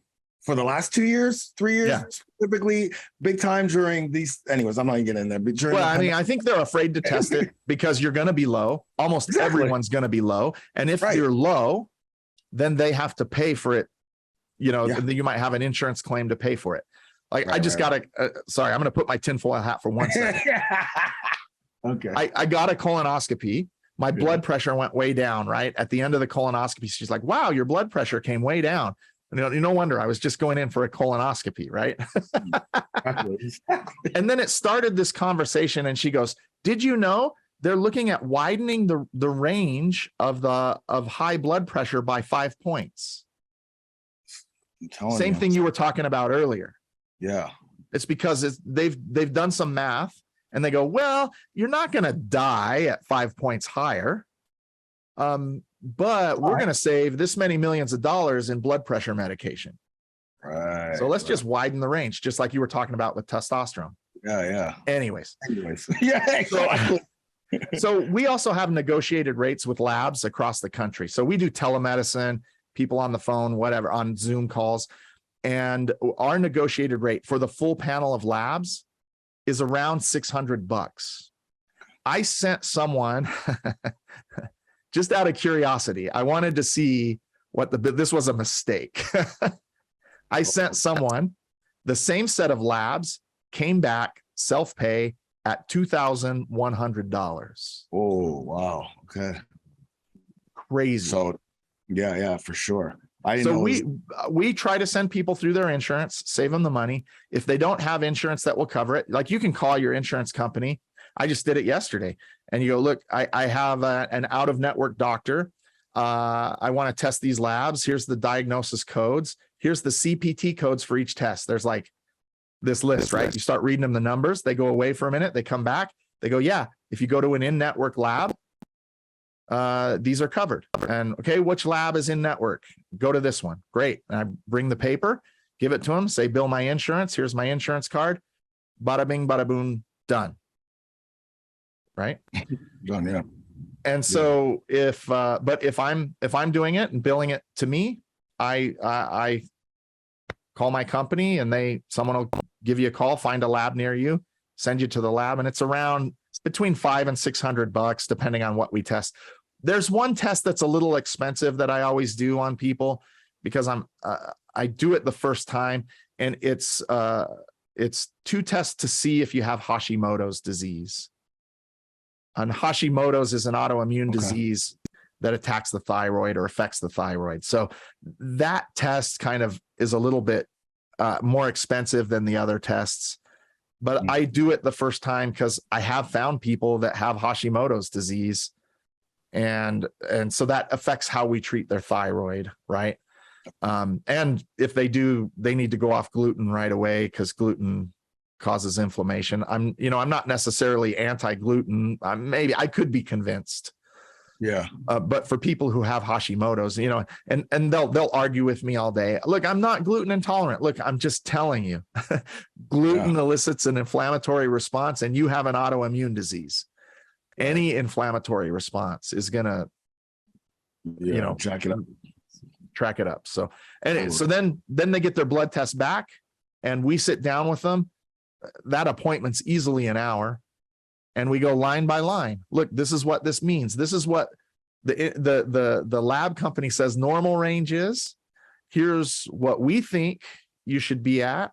Speaker 2: for the last 3 years, specifically, big time during these. Anyways, I'm not even getting in there. But during
Speaker 3: I mean, I think they're afraid to test it because you're going to be low. Almost everyone's going to be low. And if you're low, then they have to pay for it. You know, you might have an insurance claim to pay for it. Like, I just got to, sorry, I'm going to put my tinfoil hat for 1 second.
Speaker 2: Okay.
Speaker 3: I got a colonoscopy. My blood pressure went way down, right? At the end of the colonoscopy, she's like, wow, your blood pressure came way down. And no wonder, I was just going in for a colonoscopy, right? And then it started this conversation and she goes, did you know they're looking at widening the range of high blood pressure by 5 points? Same thing you were talking about earlier.
Speaker 2: Yeah.
Speaker 3: It's because they've done some math and they go, well, you're not going to die at 5 points higher. But we're going to save this many millions of dollars in blood pressure medication.
Speaker 2: Right.
Speaker 3: So let's just widen the range, just like you were talking about with testosterone.
Speaker 2: Yeah.
Speaker 3: Anyways.
Speaker 2: Yeah. Exactly.
Speaker 3: So we also have negotiated rates with labs across the country. So we do telemedicine, people on the phone, whatever, on Zoom calls. And our negotiated rate for the full panel of labs is around $600. I sent someone just out of curiosity. I wanted to see this was a mistake. I sent someone the same set of labs, came back self-pay at $2,100.
Speaker 2: Oh, wow. Okay.
Speaker 3: Crazy.
Speaker 2: So yeah, for sure.
Speaker 3: We try to send people through their insurance, save them the money. If they don't have insurance that will cover it, like you can call your insurance company. I just did it yesterday. And you go, look, I have an out-of-network doctor. I want to test these labs. Here's the diagnosis codes. Here's the CPT codes for each test. There's like this list, right? You start reading them the numbers. They go away for a minute. They come back. They go, yeah, if you go to an in-network lab, these are covered. And okay, which lab is in network? Go to this one. Great. And I bring the paper, give it to them, say, bill my insurance. Here's my insurance card. Bada bing, bada boom, done. Right?
Speaker 2: Done, yeah.
Speaker 3: And so if I'm doing it and billing it to me, I call my company and someone will give you a call, find a lab near you, send you to the lab, and it's around between $500 and $600, depending on what we test. There's one test that's a little expensive that I always do on people because I do it the first time, and it's 2 tests to see if you have Hashimoto's disease. And Hashimoto's is an autoimmune disease that attacks the thyroid or affects the thyroid. So that test kind of is a little bit more expensive than the other tests. But I do it the first time because I have found people that have Hashimoto's disease. And so that affects how we treat their thyroid, right? And if they do, they need to go off gluten right away because gluten causes inflammation. I'm not necessarily anti-gluten. Maybe I could be convinced.
Speaker 2: Yeah.
Speaker 3: But for people who have Hashimoto's, and they'll argue with me all day. Look, I'm not gluten intolerant. Look, I'm just telling you, gluten elicits an inflammatory response, and you have an autoimmune disease. Any inflammatory response is gonna, track it up. So, so then they get their blood test back, and we sit down with them. That appointment's easily an hour. And we go line by line. Look, this is what this means. This is what the lab company says normal range is. Here's what we think you should be at.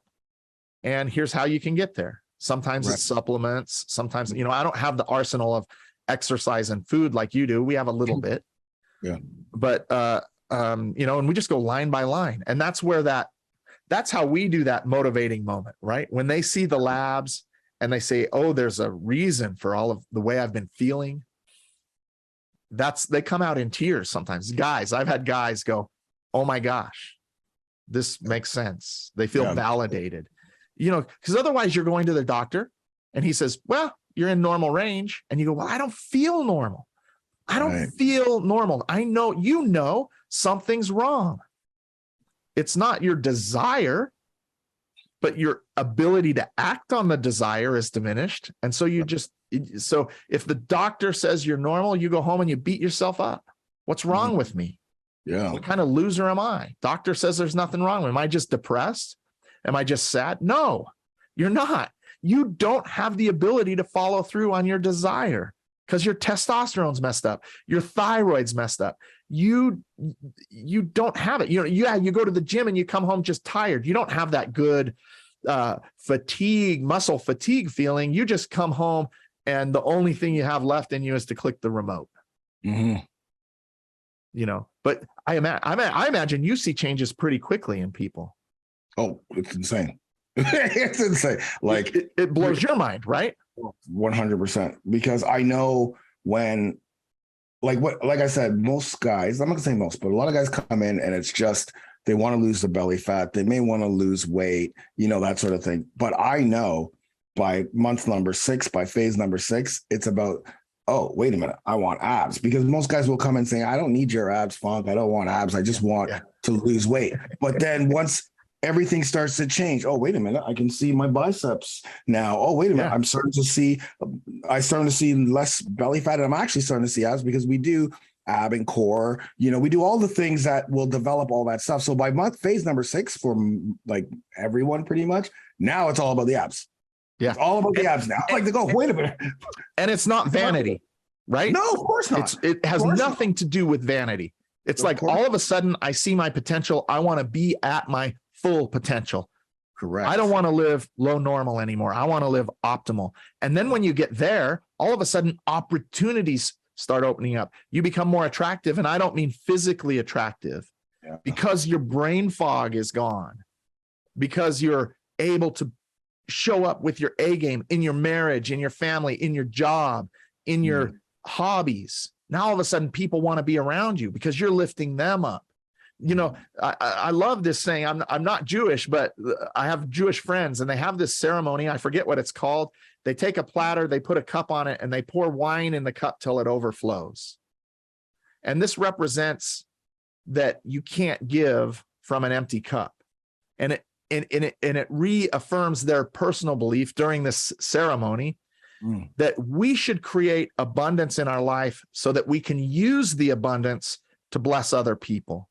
Speaker 3: And here's how you can get there. Sometimes it's supplements. Sometimes, I don't have the arsenal of exercise and food like you do. We have a little bit.
Speaker 2: Yeah.
Speaker 3: But, and we just go line by line. And that's how we do that motivating moment, right? When they see the labs, and they say, oh, there's a reason for all of the way I've been feeling. They come out in tears sometimes. I've had guys go, oh my gosh, this makes sense. They feel validated, because otherwise you're going to the doctor and he says, well, you're in normal range. And you go, well, I don't feel normal. I don't feel normal. I know, something's wrong. It's not your desire, but your ability to act on the desire is diminished. And so so if the doctor says you're normal, you go home and you beat yourself up. What's wrong with me?
Speaker 2: Yeah.
Speaker 3: What kind of loser am I? Doctor says there's nothing wrong. Am I just depressed? Am I just sad? No, you're not. You don't have the ability to follow through on your desire because your testosterone's messed up. Your thyroid's messed up. You don't have it. You go to the gym and you come home just tired. You don't have that good muscle fatigue feeling. You just come home and the only thing you have left in you is to click the remote.
Speaker 2: Mm-hmm.
Speaker 3: But I imagine you see changes pretty quickly in people.
Speaker 2: Oh, it's insane. It's insane. Like
Speaker 3: it blows your mind, right?
Speaker 2: 100%. Because I know when, like I said, most guys, I'm not gonna say most, but a lot of guys come in and it's just, they want to lose the belly fat. They may want to lose weight, that sort of thing. But I know by month number 6, by phase number 6, it's about, oh, wait a minute, I want abs. Because most guys will come and say, I don't need your abs, Funk. I don't want abs. I just want to lose weight. But then once everything starts to change, oh, wait a minute, I can see my biceps now. Oh, wait a minute, I'm starting to see less belly fat. And I'm actually starting to see abs because we do ab and core. We do all the things that will develop all that stuff. So by phase number 6 for like everyone pretty much, now it's all about the abs.
Speaker 3: Yeah.
Speaker 2: It's all about the abs now. I like to go, wait a minute.
Speaker 3: And it's not vanity, right?
Speaker 2: No, of course not.
Speaker 3: It has nothing to do with vanity. It's like all of a sudden I see my potential. I want to be at my full potential.
Speaker 2: Correct.
Speaker 3: I don't want to live low normal anymore. I want to live optimal. And then when you get there, all of a sudden opportunities start opening up. You become more attractive. And I don't mean physically attractive because your brain fog is gone, because you're able to show up with your A game in your marriage, in your family, in your job, in your hobbies. Now, all of a sudden people want to be around you because you're lifting them up. I love this saying. I'm not Jewish, but I have Jewish friends and they have this ceremony. I forget what it's called. They take a platter, they put a cup on it, and they pour wine in the cup till it overflows. And this represents that you can't give from an empty cup. And it reaffirms their personal belief during this ceremony that we should create abundance in our life so that we can use the abundance to bless other people.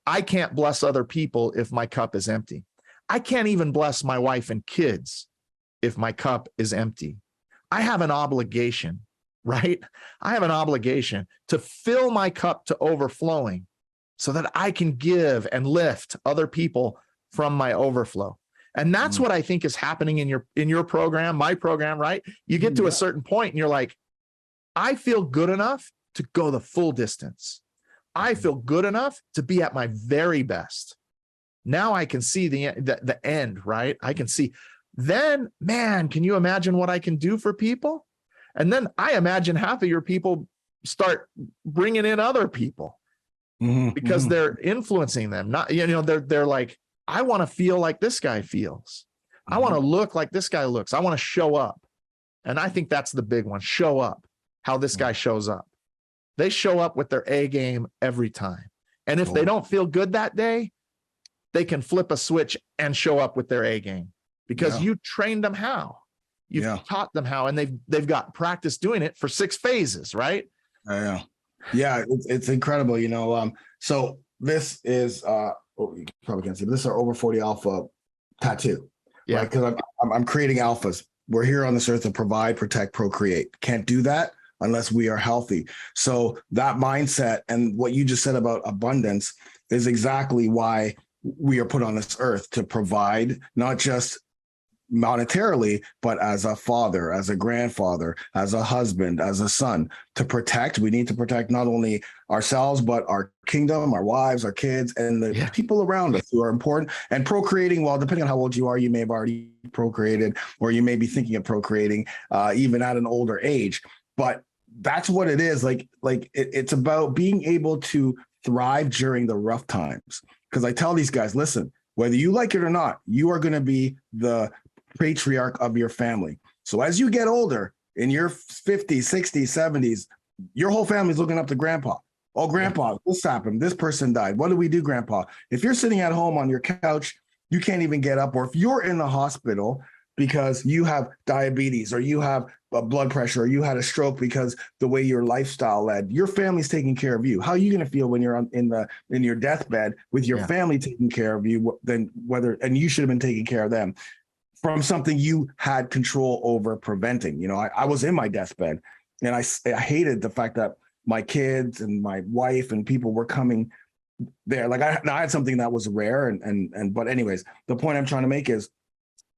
Speaker 3: I can't bless other people if my cup is empty. I can't even bless my wife and kids if my cup is empty. I have an obligation, right? I have an obligation to fill my cup to overflowing so that I can give and lift other people from my overflow. And that's what I think is happening in your program, my program, right? You get to a certain point and you're like, I feel good enough to go the full distance. I feel good enough to be at my very best. Now I can see the end, right? I can see. Then, man, can you imagine what I can do for people? And then I imagine half of your people start bringing in other people because they're influencing them. Not, they're like, I want to feel like this guy feels. I want to look like this guy looks. I want to show up. And I think that's the big one. Show up, how this guy shows up. They show up with their A game every time. And if they don't feel good that day, they can flip a switch and show up with their A game because you trained them how. You've taught them how, and they've got practice doing it for 6 phases, right?
Speaker 2: Yeah, it's incredible. So this is you probably can't see, but this is our over 40 alpha tattoo. Yeah, right? Because I'm creating alphas. We're here on this earth to provide, protect, procreate. Can't do that unless we are healthy. So that mindset and what you just said about abundance is exactly why we are put on this earth, to provide, not just monetarily, but as a father, as a grandfather, as a husband, as a son. To protect, we need to protect not only ourselves, but our kingdom, our wives, our kids, and the people around us who are important. And procreating, well, depending on how old you are, you may have already procreated, or you may be thinking of procreating even at an older age. But that's what it is. It's about being able to thrive during the rough times. Because I tell these guys, listen, whether you like it or not, you are going to be the patriarch of your family. So as you get older, in your 50s, 60s, 70s, your whole family's looking up to grandpa Oh, grandpa, this happened. This person died. What do we do, grandpa? If you're sitting at home on your couch, you can't even get up. Or if you're in the hospital because you have diabetes or you have blood pressure or you had a stroke because the way your lifestyle led, your family's taking care of you. How are you going to feel when you're in your deathbed with your family taking care of you? Then and you should have been taking care of them from something you had control over preventing. You know, I was in my deathbed and I hated the fact that my kids and my wife and people were coming there. Like I had something that was rare but anyways, the point I'm trying to make is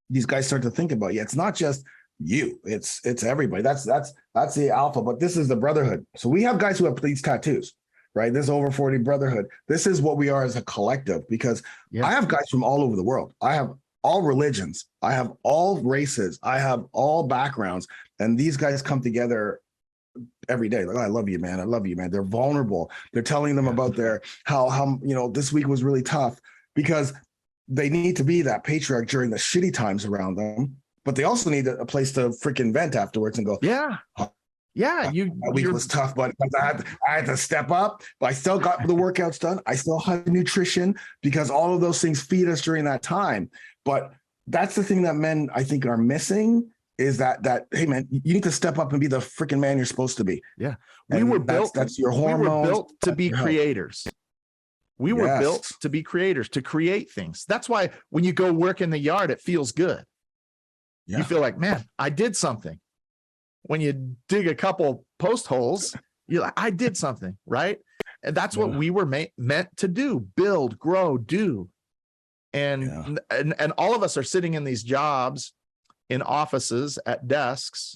Speaker 2: these guys start to think about, it's not just you, it's everybody. That's the alpha, but this is the brotherhood. So we have guys who have these tattoos, right? This over 40 brotherhood. This is what we are as a collective, because I have guys from all over the world. I have all religions. I have all races. I have all backgrounds. And these guys come together every day. Like, oh, I love you, man. I love you, man. They're vulnerable. They're telling them about how this week was really tough, because they need to be that patriarch during the shitty times around them, but they also need a place to freaking vent afterwards and go, that week was tough, but I had to step up, but I still got the workouts done. I still had nutrition, because all of those things feed us during that time. But that's the thing that men, I think, are missing, is that hey man, you need to step up and be the freaking man you're supposed to be.
Speaker 3: Yeah.
Speaker 2: That's your hormones.
Speaker 3: We were built to be creators. We were built to be creators, to create things. That's why when you go work in the yard, it feels good. You feel like, man, I did something. When you dig a couple post holes, you're like, I did something, right? And that's what we were meant to do: build, grow, do. And all of us are sitting in these jobs, in offices, at desks,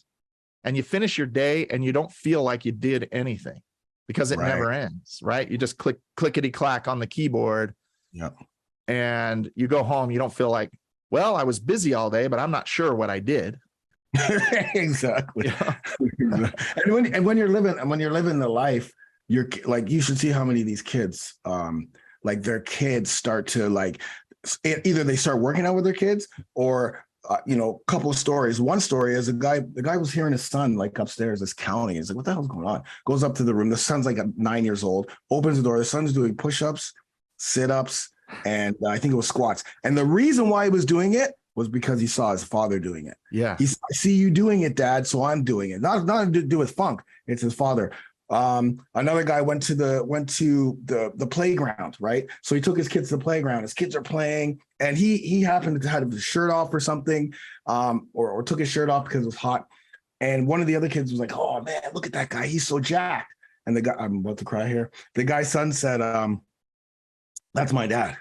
Speaker 3: and you finish your day and you don't feel like you did anything, because it never ends, right? You just clickety clack on the keyboard, and you go home. You don't feel like, well, I was busy all day, but I'm not sure what I did.
Speaker 2: Exactly. And when you're living the life, you're like, you should see how many of these kids, like their kids start to like, either they start working out with their kids, or couple of stories. One story is the guy was hearing his son like upstairs, this counting. He's like, what the hell's going on? Goes up to the room. The son's like 9 years old, opens the door. The son's doing push-ups, sit-ups, and I think it was squats. And the reason why he was doing it was because he saw his father doing it. Yeah. I see you doing it, Dad, so I'm doing it. Not to do with funk. It's his father. Another guy went to the playground, right? So he took his kids to the playground. His kids are playing, and he happened to have his shirt off or something, or took his shirt off because it was hot. And one of the other kids was like, "Oh man, look at that guy. He's so jacked." And the guy, I'm about to cry here. The guy's son said, "That's my dad."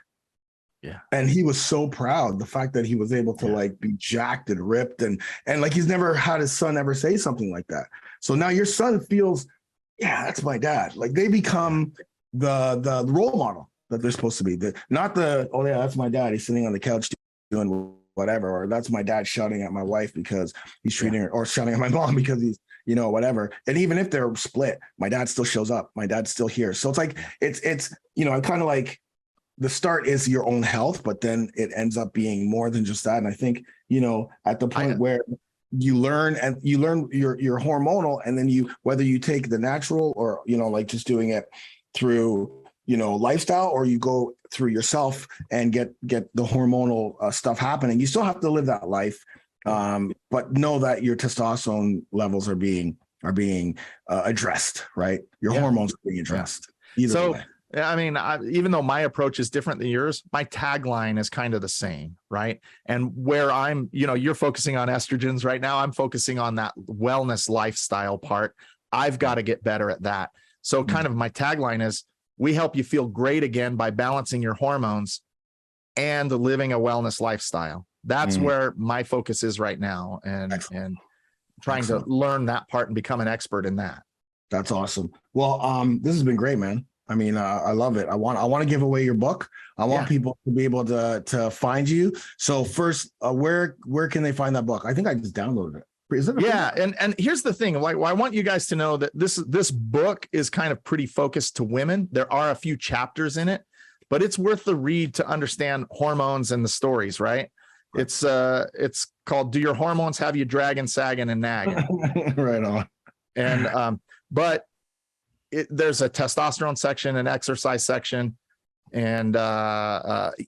Speaker 2: Yeah. And he was so proud, the fact that he was able to like be jacked and ripped, and like he's never had his son ever say something like that. So now your son feels, yeah, that's my dad. Like they become the role model that they're supposed to be. Not oh yeah, that's my dad. He's sitting on the couch doing whatever, or that's my dad shouting at my wife because he's treating her, or shouting at my mom because he's, whatever. And even if they're split, my dad still shows up. My dad's still here. So it's like, it's I'm kind of like, the start is your own health, but then it ends up being more than just that. And I think, at the point where you learn your hormonal, and then whether you take the natural or, like just doing it through, lifestyle, or you go through yourself and get the hormonal stuff happening, you still have to live that life. But know that your testosterone levels are being addressed, right? Your hormones are being addressed. Either way.
Speaker 3: I mean, even though my approach is different than yours, my tagline is kind of the same, right? And where I'm, you're focusing on estrogens right now, I'm focusing on that wellness lifestyle part. I've got to get better at that. So kind of my tagline is, we help you feel great again by balancing your hormones and living a wellness lifestyle. That's where my focus is right now, and trying to learn that part and become an expert in that.
Speaker 2: That's awesome. Well, this has been great, man. I mean, I love it. I want to give away your book. I want people to be able to find you. So first, where can they find that book? I think I just downloaded it. Is it?
Speaker 3: And here's the thing. Like, I want you guys to know that this book is kind of pretty focused to women. There are a few chapters in it, but it's worth the read to understand hormones and the stories, right? It's called "Do Your Hormones Have You Dragging, Sagging, and Nagging?"
Speaker 2: Right on.
Speaker 3: And but there's a testosterone section, an exercise section, and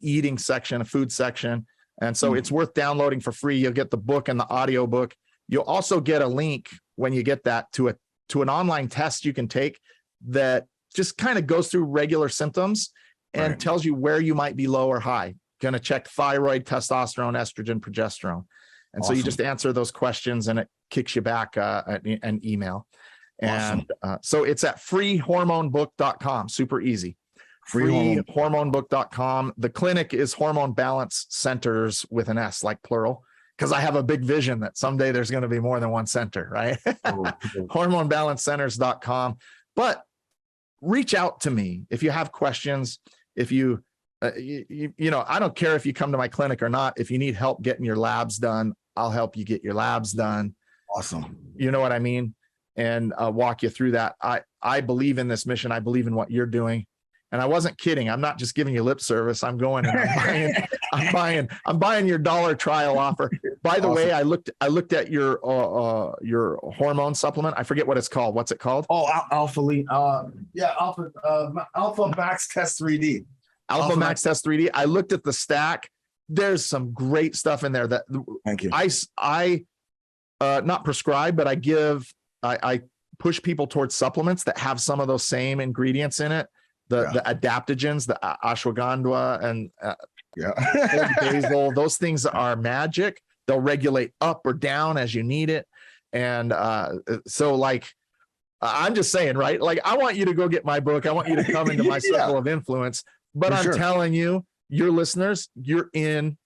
Speaker 3: eating section, a food section. And so it's worth downloading for free. You'll get the book and the audio book. You'll also get a link when you get that to an online test you can take that just kind of goes through regular symptoms and tells you where you might be low or high. Going to check thyroid, testosterone, estrogen, progesterone. And so you just answer those questions and it kicks you back an email. And so it's at freehormonebook.com. Super easy. Freehormonebook.com. The clinic is Hormone Balance Centers with an S, like plural, because I have a big vision that someday there's going to be more than one center, right? HormonebalanceCenters.com. But reach out to me if you have questions. If you I don't care if you come to my clinic or not. If you need help getting your labs done, I'll help you get your labs done.
Speaker 2: Awesome.
Speaker 3: You know what I mean? And walk you through that. I believe in this mission. I believe in what you're doing. And I wasn't kidding. I'm not just giving you lip service. I'm going and I'm buying your $1 trial offer. By the way, I looked at your hormone supplement. I forget what it's called. What's it called?
Speaker 2: Oh, Alpha Max Test 3D.
Speaker 3: Alpha Max Test 3D. I looked at the stack. There's some great stuff in there that
Speaker 2: thank you.
Speaker 3: I not prescribe, but I push people towards supplements that have some of those same ingredients in it. The adaptogens, the ashwagandha and basil, those things are magic. They'll regulate up or down as you need it. And so like, I'm just saying, right? Like, I want you to go get my book. I want you to come into my circle of influence, but I'm telling you, your listeners, you're in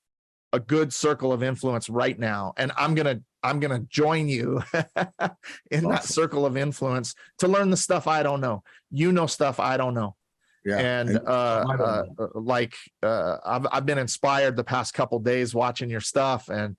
Speaker 3: a good circle of influence right now. And I'm going to join you in that circle of influence to learn the stuff I don't know. You know stuff I don't know. Yeah. And I've been inspired the past couple days watching your stuff and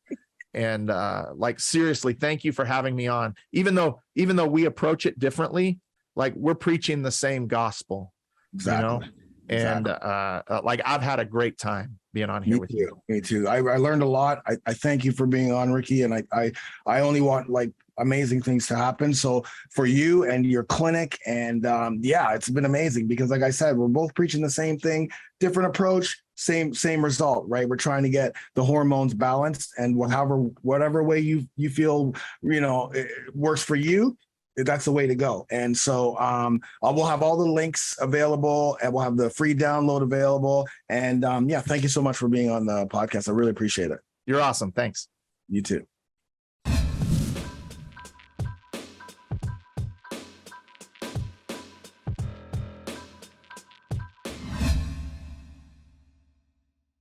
Speaker 3: like, seriously, thank you for having me on. Even though we approach it differently, like, we're preaching the same gospel, you know? And like, I've had a great time being on here with you.
Speaker 2: Me too. I learned a lot. I thank you for being on, Ricky. And I only want like amazing things to happen. So for you and your clinic, and it's been amazing because, like I said, we're both preaching the same thing, different approach, same result, right? We're trying to get the hormones balanced, and whatever way you feel, it works for you, that's the way to go. And so we'll have all the links available, and we'll have the free download available. And thank you so much for being on the podcast. I really appreciate it.
Speaker 3: You're awesome. Thanks.
Speaker 2: You too.